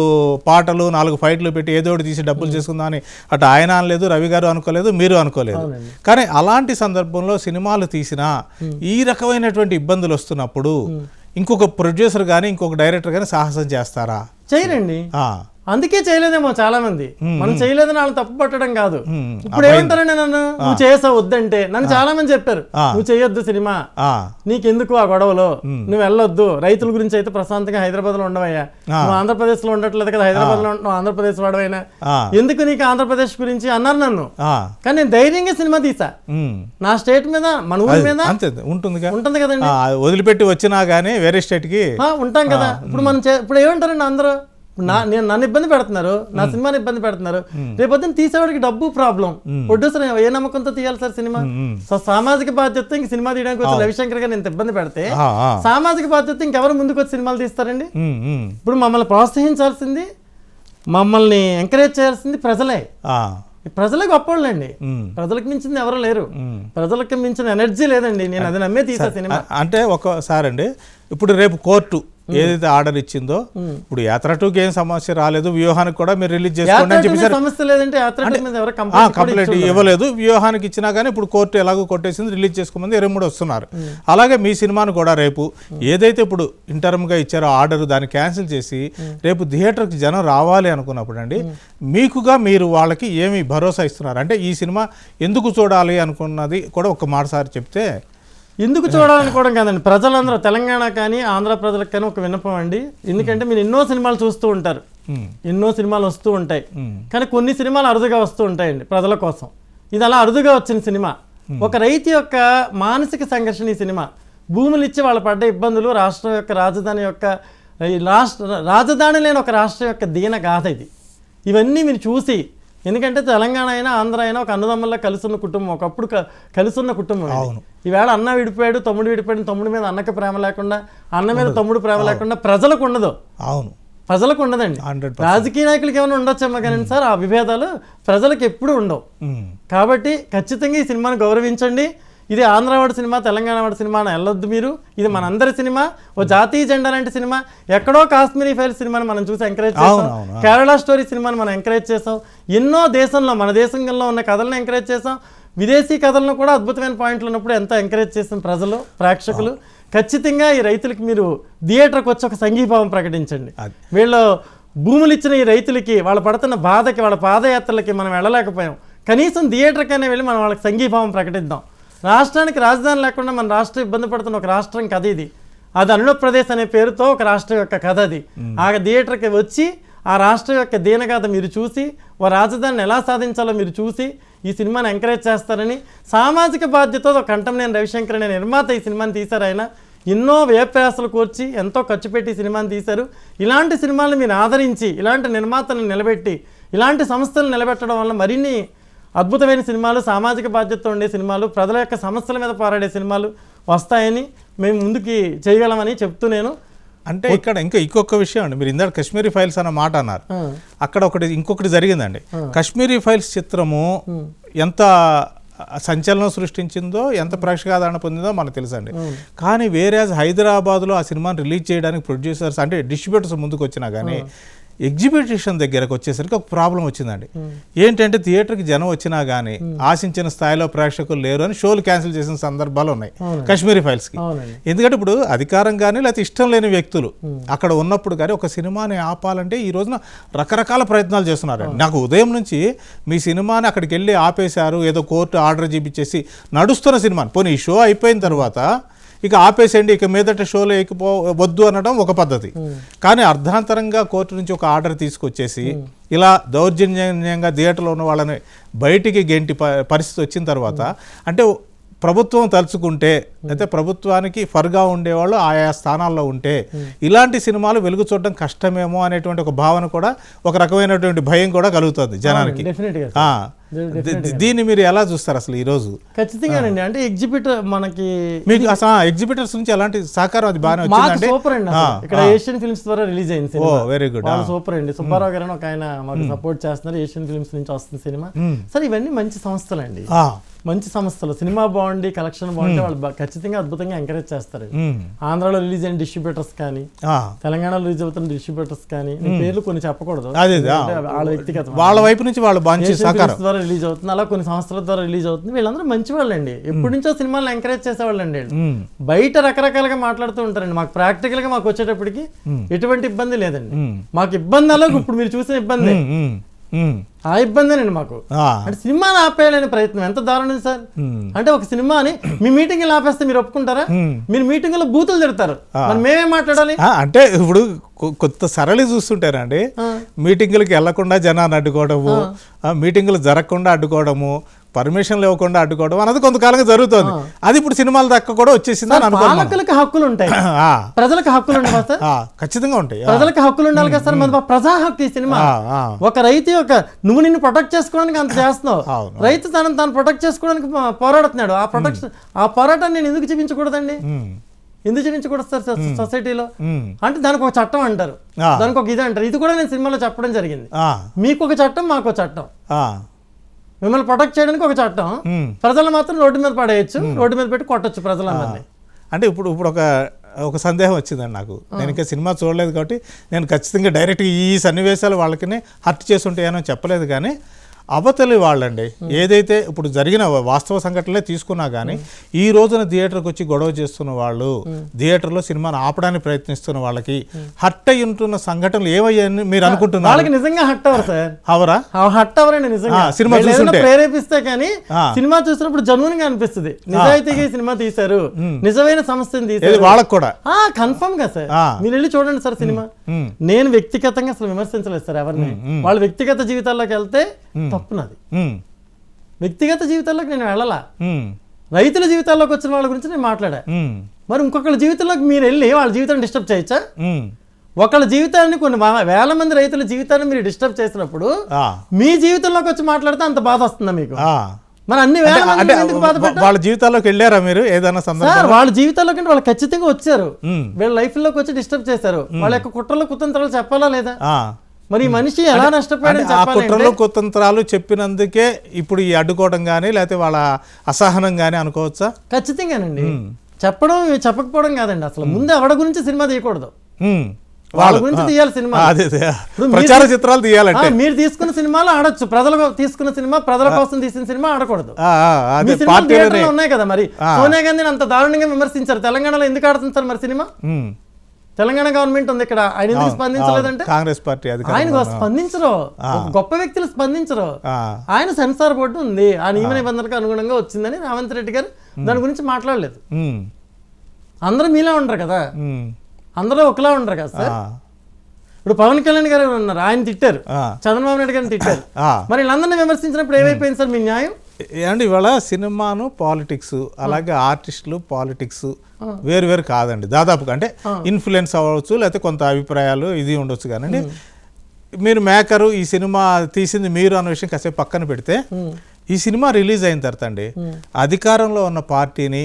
పాటలు 4 ఫైట్లు పెట్టి ఏదో ఒకటి తీసి డబ్బులు చేసుకుందాం అని అటు ఆయన అనలేదు, రవి గారు అనుకోలేదు, మీరు అనుకోలేదు. కానీ అలాంటి సందర్భంలో సినిమాలు తీసినా ఈ రకమైనటువంటి ఇబ్బందులు వస్తున్నప్పుడు ఇంకొక ప్రొడ్యూసర్ కానీ ఇంకొక డైరెక్టర్ కానీ సాహసం చేస్తారా? చేయరండి. అందుకే చేయలేదేమో చాలా మంది. మనం చేయలేదని వాళ్ళు తప్పు పట్టడం కాదు. ఇప్పుడు ఏమంటారండి, నన్ను నువ్వు చేసావు వద్దంటే నన్ను చాలా మంది చెప్పారు, నువ్వు చేయొద్దు సినిమా, నీకెందుకు ఆ గొడవలో, నువ్వు వెళ్ళొద్దు, రైతుల గురించి అయితే ప్రశాంతంగా హైదరాబాద్ లో ఉండవయ్యా, నువ్వు ఆంధ్రప్రదేశ్ లో ఉండట్లేదు కదా, హైదరాబాద్ లో నువ్వు ఆంధ్రప్రదేశ్ వాడవైనా, ఎందుకు నీకు ఆంధ్రప్రదేశ్ గురించి అన్నారు నన్ను. కానీ నేను ధైర్యంగా సినిమా తీసా, నా స్టేట్ మీద, మన ఊరి మీద ఉంటుంది కదండి. వదిలిపెట్టి వచ్చినా గానీ వేరే స్టేట్ కి ఉంటాం కదా. ఇప్పుడు మనం ఇప్పుడు ఏమంటారండి అందరూ, నన్ను ఇబ్బంది పెడుతున్నారు, నా సినిమాని ఇబ్బంది పెడుతున్నారు. రేపొద్దున తీసేవాడికి డబ్బు ప్రాబ్లం, ప్రొడ్యూసర్ ఏ నమ్మకంతో తీయాలి సార్ సినిమా? సామాజిక బాధ్యత ఇంక సినిమా తీయడానికి వచ్చి రవిశంకర్ గారు ఇంత ఇబ్బంది పెడితే సామాజిక బాధ్యత ఇంకెవరు ముందుకు వచ్చి సినిమాలు తీస్తారండి? ఇప్పుడు మమ్మల్ని ప్రోత్సహించాల్సింది, మమ్మల్ని ఎంకరేజ్ చేయాల్సింది ప్రజలే. ప్రజలే గొప్పవాళ్ళండి, ప్రజలకు మించింది ఎవరు లేరు, ప్రజలకు మించిన ఎనర్జీ లేదండి. నేను అది నమ్మే తీసా సినిమా. అంటే ఒకసారి అండి, ఇప్పుడు రేపు కోర్టు ఏదైతే ఆర్డర్ ఇచ్చిందో, ఇప్పుడు యాత్ర 2కి ఏం సమస్య రాలేదు, వ్యూహానికి కూడా మీరు రిలీజ్ చేసుకోండి అని చెప్పేసి సమస్య లేదంటే కంప్లైంట్ ఇవ్వలేదు, వ్యూహానికి ఇచ్చినా కానీ ఇప్పుడు కోర్టు ఎలాగో కొట్టేసింది, రిలీజ్ చేసుకోమంది 23 వస్తున్నారు. అలాగే మీ సినిమాను కూడా రేపు ఏదైతే ఇప్పుడు ఇంటర్మ్గా ఇచ్చారో ఆర్డర్, దాన్ని క్యాన్సిల్ చేసి రేపు థియేటర్కి జనం రావాలి అనుకున్నప్పుడు అండి, మీకుగా మీరు వాళ్ళకి ఏమి భరోసా ఇస్తున్నారు? అంటే ఈ సినిమా ఎందుకు చూడాలి అనుకున్నది కూడా ఒక మాట సార్ చెప్తే. ఎందుకు చూడాలనుకోవడం కాదండి, ప్రజలందరూ తెలంగాణ కానీ ఆంధ్ర ప్రజలకు కానీ ఒక విన్నపం అండి. ఎందుకంటే మీరు ఎన్నో సినిమాలు చూస్తూ ఉంటారు, ఎన్నో సినిమాలు వస్తూ ఉంటాయి, కానీ కొన్ని సినిమాలు అరుదుగా వస్తూ ఉంటాయండి ప్రజల కోసం. ఇది అలా అరుదుగా వచ్చిన సినిమా. ఒక రైతు యొక్క మానసిక సంఘర్షణ ఈ సినిమా. భూములు ఇచ్చి వాళ్ళు పడ్డ ఇబ్బందులు, రాష్ట్రం యొక్క రాజధాని యొక్క రాజధాని లేని ఒక రాష్ట్రం యొక్క దీన గాథ ఇది. ఇవన్నీ మీరు చూసి, ఎందుకంటే తెలంగాణ అయినా ఆంధ్ర అయినా ఒక అన్నదమ్ముల్లో కలిసి కుటుంబం, ఒకప్పుడు కలిసి ఉన్న కుటుంబం. ఈవేళ అన్న విడిపోయాడు, తమ్ముడు విడిపోయాడు, తమ్ముడి మీద అన్నకి ప్రేమ లేకుండా, అన్న మీద తమ్ముడు ప్రేమ లేకుండా ప్రజలకు ఉండదు. అవును, ప్రజలకు ఉండదండి. రాజకీయ నాయకులకి ఏమైనా ఉండొచ్చేమో కానీ సార్, ఆ విభేదాలు ప్రజలకు ఎప్పుడు ఉండవు. కాబట్టి ఖచ్చితంగా ఈ సినిమాని గౌరవించండి. ఇది ఆంధ్రవాడి సినిమా, తెలంగాణ వాడి సినిమా అని వెళ్ళొద్దు మీరు. ఇది మనందరి సినిమా, ఓ జాతీయ జెండా లాంటి సినిమా. ఎక్కడో కాశ్మీరీ ఫైల్ సినిమాని మనం చూసి ఎంకరేజ్ చేసాం, కేరళ స్టోరీ సినిమాని మనం ఎంకరేజ్ చేసాం, ఎన్నో దేశంలో మన దేశంలో ఉన్న కథలను ఎంకరేజ్ చేసాం, విదేశీ కథలను కూడా అద్భుతమైన పాయింట్లు ఉన్నప్పుడు ఎంత ఎంకరేజ్ చేసాం ప్రజలు, ప్రేక్షకులు. ఖచ్చితంగా ఈ రైతులకి మీరు థియేటర్కి వచ్చి ఒక సంఘీభావం ప్రకటించండి. వీళ్ళు భూములు ఇచ్చిన ఈ రైతులకి, వాళ్ళు పడుతున్న బాధకి, వాళ్ళ పాదయాత్రలకి మనం వెళ్ళలేకపోయాం, కనీసం థియేటర్కైనా వెళ్ళి మనం వాళ్ళకి సంఘీభావం ప్రకటిద్దాం. రాష్ట్రానికి రాజధాని లేకుండా మన రాష్ట్రం ఇబ్బంది పడుతున్న ఒక రాష్ట్రం కథ ఇది. అది అరుణప్రదేశ్ అనే పేరుతో ఒక రాష్ట్రం యొక్క కథ అది. ఆ థియేటర్కి వచ్చి ఆ రాష్ట్రం యొక్క దీనగాథ మీరు చూసి, ఓ రాజధానిని ఎలా సాధించాలో మీరు చూసి ఈ సినిమాని ఎంకరేజ్ చేస్తారని, సామాజిక బాధ్యతతో ఒక కంటంనేని రవిశంకర్ అనే నిర్మాత ఈ సినిమాని తీశారు. ఆయన ఎన్నో వ్యయప్రయాసాలు కూర్చి ఎంతో ఖర్చు పెట్టి సినిమాని తీశారు. ఇలాంటి సినిమాలను మీరు ఆదరించి, ఇలాంటి నిర్మాతలను నిలబెట్టి, ఇలాంటి సంస్థలను నిలబెట్టడం వల్ల మరిన్ని అద్భుతమైన సినిమాలు, సామాజిక బాధ్యతతో ఉండే సినిమాలు, ప్రజల యొక్క సమస్యల మీద పోరాడే సినిమాలు వస్తాయని మేము ముందుకి చేయగలమని చెప్తూ నేను. అంటే ఇక్కడ ఇంకొక విషయం అండి, మీరు ఇందాక కాశ్మీరీ ఫైల్స్ అన్న మాట అన్నారు. అక్కడ ఇంకొకటి జరిగిందండి. కాశ్మీరీ ఫైల్స్ చిత్రము ఎంత సంచలనం సృష్టించిందో, ఎంత ప్రేక్షకాదరణ పొందిందో మనకు తెలుసండి. కానీ వేరే హైదరాబాద్లో ఆ సినిమాని రిలీజ్ చేయడానికి ప్రొడ్యూసర్స్ అంటే డిస్ట్రిబ్యూటర్స్ ముందుకు వచ్చినా కానీ ఎగ్జిబిషన్ దగ్గరకు వచ్చేసరికి ఒక ప్రాబ్లం వచ్చిందండి. ఏంటంటే థియేటర్కి జనం వచ్చినా కానీ ఆశించిన స్థాయిలో ప్రేక్షకులు లేరు అని షోలు క్యాన్సిల్ చేసిన సందర్భాలు ఉన్నాయి కాశ్మీరీ ఫైల్స్కి. ఎందుకంటే ఇప్పుడు అధికారం కానీ లేకపోతే ఇష్టం లేని వ్యక్తులు అక్కడ ఉన్నప్పుడు కానీ ఒక సినిమాని ఆపాలంటే ఈ రోజున రకరకాల ప్రయత్నాలు చేస్తున్నారండి. నాకు ఉదయం నుంచి మీ సినిమాని అక్కడికి వెళ్ళి ఆపేశారు, ఏదో కోర్టు ఆర్డర్ చూపించేసి నడుస్తున్న సినిమాని పోనీ ఈ షో అయిపోయిన తర్వాత ఇక ఆపేసేయండి, ఇక మీదట షోలో వద్దు అనడం ఒక పద్ధతి. కానీ అర్ధాంతరంగా కోర్టు నుంచి ఒక ఆర్డర్ తీసుకొచ్చేసి ఇలా దౌర్జన్యంగా థియేటర్లో ఉన్న వాళ్ళని బయటికి గెంటి పరిస్థితి వచ్చిన తర్వాత అంటే ప్రభుత్వం తలుచుకుంటే అయితే ప్రభుత్వానికి ఫర్గా ఉండేవాళ్ళు ఆయా స్థానాల్లో ఉంటే ఇలాంటి సినిమాలు వెలుగు చూడడం కష్టమేమో అనేటువంటి ఒక భావన కూడా, ఒక రకమైనటువంటి భయం కూడా కలుగుతుంది జనానికి. దీన్ని మీరు ఎలా చూస్తారు అసలు ఈ రోజు? ఖచ్చితంగానండి. అంటే ఎగ్జిబిటర్ మనకి మీకు అసలు ఎగ్జిబిటర్స్ నుంచి ఎలాంటి సహకారం అది బాగానే వచ్చిందండి? సూపర్ అండి. ఇక్కడ ఏషియన్ ఫిల్మ్స్ ద్వారా రిలీజ్ అయింది సినిమా. వెరీ గుడ్, సూపర్ అండి. సుబ్బారావు గారు ఒక ఆయన మాకు సపోర్ట్ చేస్తున్నారు. ఏషియన్ ఫిల్మ్స్ నుంచి వస్తుంది సినిమా. సరే ఇవన్నీ మంచి సంస్థలు అండి, మంచి సంస్థలు. సినిమా బాగుండి కలెక్షన్ బాగుంటే వాళ్ళు ఖచ్చితంగా అద్భుతంగా ఎంకరేజ్ చేస్తారు. ఆంధ్రాలో రిలీజ్ అయిన డిస్ట్రిబ్యూటర్స్ కానీ, తెలంగాణలో రిలీజ్ అవుతున్న డిస్ట్రిబ్యూటర్స్ కానీ, పేర్లు కొన్ని చెప్పకూడదు, వాళ్ళ వ్యక్తిగత వాళ్ళ వైపు నుంచి వాళ్ళు ద్వారా రిలీజ్ అవుతుంది, అలా కొన్ని సంస్థల ద్వారా రిలీజ్ అవుతుంది. వీళ్ళందరూ మంచి వాళ్ళండి, ఎప్పటి నుంచో సినిమాలను ఎంకరేజ్ చేసేవాళ్ళండి. బయట రకరకాలుగా మాట్లాడుతూ ఉంటారండి. మాకు ప్రాక్టికల్ గా మాకు వచ్చేటప్పటికి ఎటువంటి ఇబ్బంది లేదండి. మాకు ఇబ్బంది ఇప్పుడు మీరు చూసిన ఇబ్బంది, ఆ ఇబ్బందేనండి మాకు. అంటే సినిమాని ఆపేయాలనే ప్రయత్నం ఎంత దారుణం సార్. అంటే ఒక సినిమాని మీ మీటింగ్ ఆపేస్తే మీరు ఒప్పుకుంటారా? మీరు మీటింగ్ లో బూతులు తిడతారు, మేమేం మాట్లాడాలి? అంటే ఇప్పుడు కొత్త సరళి చూస్తుంటారండి, మీటింగులకి వెళ్లకుండా జనాన్ని అడ్డుకోవడము, మీటింగులు జరగకుండా అడ్డుకోవడము, పర్మిషన్లు ఇవ్వకుండా అడ్డుకోవడం అన్నది కొంతకాలంగా జరుగుతుంది. అది ఇప్పుడు సినిమాల దాకా కూడా వచ్చేసింది. పాలకులకు హక్కులు ఉంటాయి, ప్రజలకు హక్కులు ఉండవా సార్? ఖచ్చితంగా ఉంటాయి. ప్రజలకు హక్కులు ఉండాలి కదా సార్. మన ప్రజా హక్కు ఈ సినిమా. ఒక రైతు నువ్వు నిన్ను ప్రొటెక్ట్ చేసుకోవడానికి అంత చేస్తున్నావు, రైతు తను ప్రొటెక్ట్ చేసుకోవడానికి పోరాడుతున్నాడు. ఆ పోరాటాన్ని నేను ఎందుకు చూపించకూడదండి? ఎందుకు చూపించకూడదు సార్ సొసైటీలో? అంటే దానికి ఒక చట్టం అంటారు, దానికి ఒక ఇది అంటారు. ఇది కూడా నేను సినిమాలో చెప్పడం జరిగింది. మీకు ఒక చట్టం, మాకు ఒక చట్టం. మిమ్మల్ని ప్రొటెక్ట్ చేయడానికి ఒక చట్టం, ప్రజలు మాత్రం రోడ్డు మీద పడేయచ్చు, రోడ్డు మీద పెట్టి కొట్టచ్చు ప్రజలందరినీ. అంటే ఇప్పుడు ఒక సందేహం వచ్చిందండి నాకు. నేను ఇంకా సినిమా చూడలేదు కాబట్టి నేను ఖచ్చితంగా డైరెక్ట్గా ఈ సన్నివేశాలు వాళ్ళకి హర్ట్ చేసి ఉంటాయని చెప్పలేదు. కానీ అవతలి వాళ్ళండి ఏదైతే ఇప్పుడు జరిగిన వాస్తవ సంఘటనలే తీసుకున్నా కానీ ఈ రోజున థియేటర్కి వచ్చి గొడవ చేస్తున్న వాళ్ళు, థియేటర్లో సినిమాను ఆపడానికి ప్రయత్నిస్తున్న వాళ్ళకి హర్ట్ అయి ఉంటున్న సంఘటనలు ఏమయ్యాయని మీరు అనుకుంటున్నారు? వాళ్ళకి నిజంగా హర్ట్ అవరు సార్. అవరా? హర్ట్ అవరండి నిజంగా. సినిమా చూస్తుంటే ప్రేరేపిస్తే కానీ సినిమా చూసినప్పుడు జన్యున్గా అనిపిస్తుంది, నిజాయితీగా సినిమా తీశారు, నిజమైన సమస్యను తీశారు వాళ్ళకి కూడా. కన్ఫర్మ్ గా సార్, మీరు వెళ్ళి చూడండి సార్ సినిమా. నేను వ్యక్తిగతంగా అసలు విమర్శించలేదు సార్ ఎవరిని. వాళ్ళ వ్యక్తిగత జీవితాల్లోకి వెళ్తే తప్పు నాది. వ్యక్తిగత జీవితాల్లోకి నేను వెళ్ళాలా, రైతుల జీవితాల్లోకి వచ్చిన వాళ్ళ గురించి నేను మాట్లాడా. మరి ఇంకొకళ్ళ జీవితంలోకి మీరు వెళ్ళి వాళ్ళ జీవితాన్ని డిస్టర్బ్ చేయొచ్చా? ఒకళ్ళ జీవితాన్ని, కొన్ని వేల మంది రైతుల జీవితాన్ని మీరు డిస్టర్బ్ చేసినప్పుడు మీ జీవితంలోకి వచ్చి మాట్లాడితే అంత బాధ వస్తుందా మీకు? మరి అన్ని వేల మంది ఎందుకు బాధపడ్డారు? వాళ్ళ జీవితాల్లోకి వెళ్ళారా మీరు ఏదైనా సందర్భం? వాళ్ళ జీవితాల్లోకి వాళ్ళు ఖచ్చితంగా వచ్చారు, వీళ్ళ లైఫ్ లోకి వచ్చి డిస్టర్బ్ చేశారు. వాళ్ళ యొక్క కుట్రలు కుతంత్రాలు చెప్పాలా లేదా? మరి మనిషి ఎలా నష్టపోయాడని చెప్పాలి. కుట్రలు కుతంత్రాలు చెప్పినందుకే ఇప్పుడు ఈ అడ్డుకోవడం కానీ లేకపోతే వాళ్ళ అసహనం కానీ అనుకోవచ్చా? ఖచ్చితంగానండి. చెప్పడం చెప్పకపోవడం కాదండి, అసలు ముందు ఎవడ గురించి సినిమా తీయకూడదు, వాళ్ళ గురించి తీయాలి సినిమా. ప్రచార చిత్రాలు తీయాలంటే మీరు తీసుకున్న సినిమాలు ఆడొచ్చు, ప్రజలు తీసుకున్న సినిమా, ప్రజల కోసం తీసిన సినిమా ఆడకూడదు. ఉన్నాయి కదా. మరి సోనియా గాంధీని అంత దారుణంగా విమర్శించారు, తెలంగాణలో ఎందుకు ఆడుతుంది సార్ మరి సినిమా? తెలంగాణ గవర్నమెంట్ ఉంది ఇక్కడ, ఆయన ఎందుకు స్పందించలేదంటే కాంగ్రెస్ పార్టీ ఆయన స్పందించరు, గొప్ప వ్యక్తులు స్పందించరు. ఆయన సెన్సార్ బోర్డు ఉంది, ఆ నియమ నిబంధనలకు అనుగుణంగా వచ్చిందని రేవంత్ రెడ్డి గారు దాని గురించి మాట్లాడలేదు. అందరూ మీలా ఉండరు కదా, అందరూ ఒకలా ఉండరు కదా సార్. ఇప్పుడు పవన్ కళ్యాణ్ గారు ఉన్నారు, ఆయన తిట్టారు, చంద్రబాబు నాయుడు గారిని తిట్టారు. మరి వీళ్ళందరినీ విమర్శించినప్పుడు ఏమైపోయింది సార్ మీ న్యాయం? ఏమండి ఇవాళ సినిమాను పాలిటిక్స్, అలాగే ఆర్టిస్టులు పాలిటిక్స్ వేరు వేరు కాదండి దాదాపుగా. అంటే ఇన్ఫ్లుయెన్స్ అవ్వచ్చు, లేకపోతే కొంత అభిప్రాయాలు ఇది ఉండొచ్చు. కానీ మీరు మేకరు, ఈ సినిమా తీసింది మీరు అన్న విషయం కాసేపు పక్కన పెడితే, ఈ సినిమా రిలీజ్ అయిన తర్వాత అండి అధికారంలో ఉన్న పార్టీని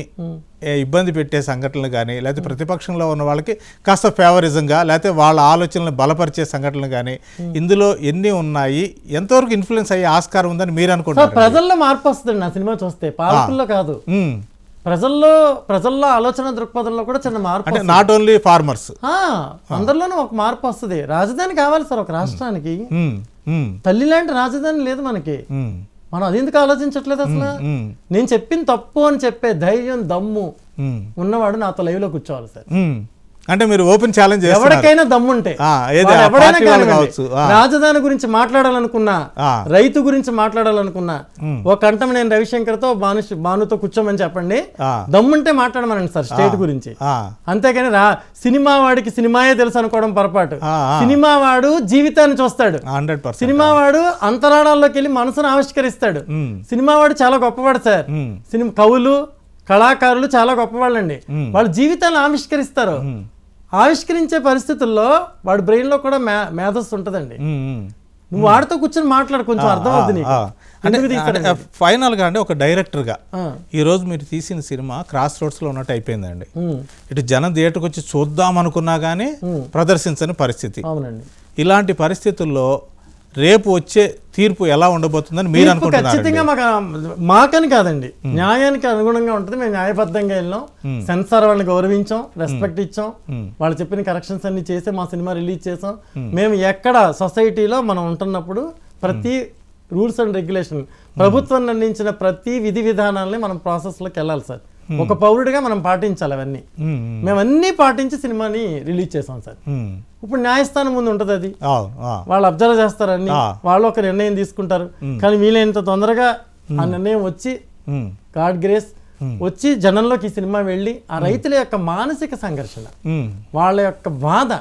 ఇబ్బంది పెట్టే సంఘటనలు కానీ, లేకపోతే ప్రతిపక్షంలో ఉన్న వాళ్ళకి కాస్త ఫేవరిజంగా, లేకపోతే వాళ్ళ ఆలోచనలు బలపరిచే సంఘటనలు కానీ ఇందులో ఎన్ని ఉన్నాయి, ఎంతవరకు ఇన్ఫ్లుయెన్స్ అయ్యే ఆస్కారం ఉందని మీరు అనుకుంటున్నారు? ప్రజల్లో మార్పు వస్తుంది నా సినిమా చూస్తే, పాలకుల్లో కాదు. ప్రజల్లో ఆలోచన దృక్పథంలో కూడా చిన్న మార్పు అంటే నాట్ ఓన్లీ ఫార్మర్స్, అందరిలోనూ ఒక మార్పు వస్తుంది. రాజధాని కావాలి సార్ ఒక రాష్ట్రానికి, తల్లి లాంటి రాజధాని లేదు మనకి. మనం అది ఎందుకు ఆలోచించట్లేదు అసలు? నేను చెప్పింది తప్పు అని చెప్పే ధైర్యం దమ్ము ఉన్నవాడు నాతో లైవ్ లో కూర్చోవాలి సార్. అంటే మీరు ఓపెన్ ఛాలెంజ్ ఎవరికైనా దమ్ముంటే, రాజధాని గురించి మాట్లాడాలనుకున్నా, రైతు గురించి మాట్లాడాలనుకున్నా, ఒక కంటం నేను రవిశంకర్తో భానుతో కూర్చోమని చెప్పండి, దమ్ముంటే మాట్లాడమనండి సార్ స్టేట్ గురించి. అంతేగాని సినిమా వాడికి సినిమాయే తెలుసు అనుకోవడం పొరపాటు. సినిమా వాడు జీవితాన్ని చూస్తాడు, సినిమా వాడు అంతరాళాల్లోకి వెళ్ళి మనసును ఆవిష్కరిస్తాడు. సినిమా వాడు చాలా గొప్పవాడు సార్. సినిమా కవులు, కళాకారులు చాలా గొప్పవాళ్ళండి. వాళ్ళ జీవితాన్ని ఆవిష్కరిస్తారు. ఆవిష్కరించే పరిస్థితుల్లో వాడి బ్రెయిన్ లో కూడా మేధస్సు ఉంటదండి. నువ్వు వాడితో కూర్చొని మాట్లాడు, కొంచెం అర్థం అవుతుంది. అంటే ఫైనల్ గా అంటే ఒక డైరెక్టర్ గా ఈ రోజు మీరు తీసిన సినిమా క్రాస్ రోడ్స్ లో ఉన్నట్టు అయిపోయిందండి. ఇటు జనం థియేటర్కి వచ్చి చూద్దాం అనుకున్నా గానీ ప్రదర్శించని పరిస్థితి. ఇలాంటి పరిస్థితుల్లో రేపు వచ్చే తీర్పు ఎలా ఉండబోతుందని మీరు అనుకుంటున్నారు? ఖచ్చితంగా మాకని కాదండి, న్యాయానికి అనుగుణంగా ఉంటుంది. మేము న్యాయబద్ధంగా వెళ్ళాం, సెన్సార్ వాళ్ళని గౌరవించాం, రెస్పెక్ట్ ఇచ్చాం, వాళ్ళు చెప్పిన కరెక్షన్స్ అన్ని చేసి మా సినిమా రిలీజ్ చేసాం. మేము ఎక్కడ సొసైటీలో మనం ఉంటున్నప్పుడు ప్రతి రూల్స్ అండ్ రెగ్యులేషన్, ప్రభుత్వం నిర్ణయించిన ప్రతి విధి విధానాలని మనం ప్రాసెస్లోకి వెళ్ళాలి సార్. ఒక పౌరుడిగా మనం పాటించాలి అవన్నీ. మేము అన్నీ పాటించి సినిమాని రిలీజ్ చేసాం సార్. ఇప్పుడు న్యాయస్థానం ముందు ఉంటుంది, అది వాళ్ళు అబ్జర్వ్ చేస్తారు, అన్ని వాళ్ళు ఒక నిర్ణయం తీసుకుంటారు. కానీ వీలైనంత తొందరగా ఆ నిర్ణయం వచ్చి, గాడ్ గ్రేస్ వచ్చి జనంలోకి ఈ సినిమా వెళ్ళి ఆ రైతుల యొక్క మానసిక సంఘర్షణ, వాళ్ళ యొక్క బాధ,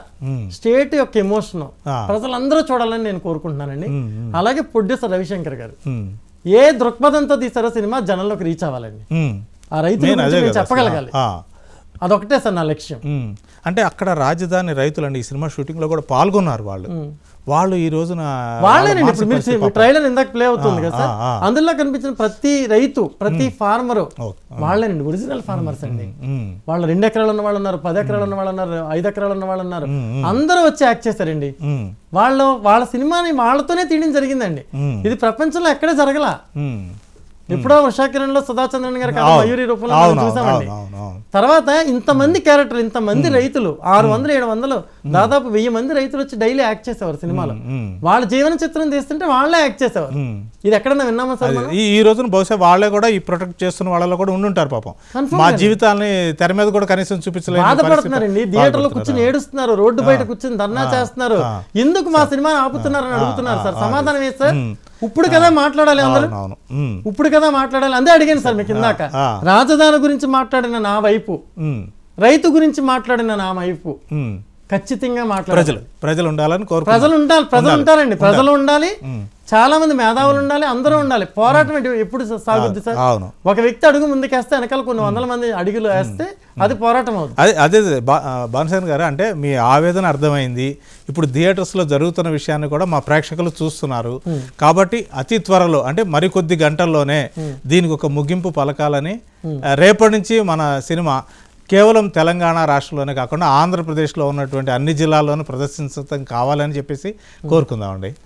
స్టేట్ యొక్క ఎమోషన్ ప్రజలందరూ చూడాలని నేను కోరుకుంటున్నానండి. అలాగే ప్రొడ్యూసర్ రవిశంకర్ గారు ఏ దృక్పథంతో తీసారో సినిమా జనంలోకి రీచ్ అవ్వాలండి. ఆ రైతులు చెప్పగలగాలి. అదొకటే సార్ నా లక్ష్యం. అంటే అక్కడ రాజధాని రైతులండి ఈ సినిమా షూటింగ్ లో కూడా పాల్గొన్నారు. వాళ్ళు ఈ రోజున వాళ్ళేనండి. ఇప్పుడు మీరు ట్రైలర్ ఇందాక ప్లే అవుతుంది కదా సార్, అందులో కనిపించిన ప్రతి రైతు, ప్రతి ఫార్మరు వాళ్ళేనండి, ఒరిజినల్ ఫార్మర్స్ అండి. వాళ్ళు 2 ఎకరాలు ఉన్న వాళ్ళు ఉన్నారు, 10 ఎకరాలు ఉన్న వాళ్ళు ఉన్నారు, 5 ఎకరాలు ఉన్న వాళ్ళు ఉన్నారు. అందరూ వచ్చి యాక్ట్ చేశారండి. వాళ్ళ సినిమాని వాళ్ళతోనే తీయడం జరిగిందండి. ఇది ప్రపంచంలో ఎక్కడే జరగలా. ఎప్పుడో ఉషాకిరణ్ లో సుధాచంద్రన్ గారి మయూరి రూపంలో చూసామండి. తర్వాత ఇంతమంది క్యారెక్టర్, ఇంతమంది రైతులు, 600-700 దాదాపు 1000 మంది రైతులు వచ్చి డైలీ యాక్ట్ చేసేవారు సినిమాలో. వాళ్ళ జీవన చిత్రం తీస్తుంటే వాళ్ళే యాక్ట్ చేసేవారు. ఇది ఎక్కడన్నా విన్నామా సార్? ఈ రోజున బహుశా వాళ్ళే కూడా ఈ ప్రొటెక్ట్ చేస్తున్న వాళ్ళలో కూడా ఉండుంటారు పాపం. మా జీవితాన్ని తెర మీద కూడా కనీసం చూపించలేదు, బాధపడుతున్నారండి. థియేటర్ లో కూర్చొని ఏడుస్తున్నారు, రోడ్డు బయట కూర్చొని ధర్నా చేస్తున్నారు. ఎందుకు మా సినిమాని ఆపుతున్నారని అడుగుతున్నారు సార్. సమాధానం ఏ సార్? ఇప్పుడు కదా మాట్లాడాలి అందరూ, ఇప్పుడు కదా మాట్లాడాలి. అందే అడిగాను సార్ మీకు ఇందాక. రాజధాని గురించి మాట్లాడిన నా వైపు, రైతు గురించి మాట్లాడిన నా వైపు ఖచ్చితంగా మాట్లాడాలి. ప్రజలు ఉండాలని కోరు, ప్రజలు ఉంటారండి, ప్రజలు ఉండాలి, చాలా మంది మేధావులు ఉండాలి, అందరూ ఉండాలి. పోరాటం ఎప్పుడు సాగుద్ది సార్? ఒక వ్యక్తి అడుగు ముందుకేస్తే వెనకాల కొన్ని 100 మంది అడుగులు వేస్తే అది పోరాటం అవుతుంది. అదే భానుసేన్ గారు, అంటే మీ ఆవేదన అర్థమైంది. ఇప్పుడు థియేటర్స్ లో జరుగుతున్న విషయాన్ని కూడా మా ప్రేక్షకులు చూస్తున్నారు. కాబట్టి అతి త్వరలో, అంటే మరికొద్ది గంటల్లోనే దీనికి ఒక ముగింపు పలకాలని, రేపటి నుంచి మన సినిమా కేవలం తెలంగాణ రాష్ట్రంలోనే కాకుండా ఆంధ్రప్రదేశ్లో ఉన్నటువంటి అన్ని జిల్లాల్లోనూ ప్రదర్శించడం కావాలని చెప్పేసి కోరుకుందామండి.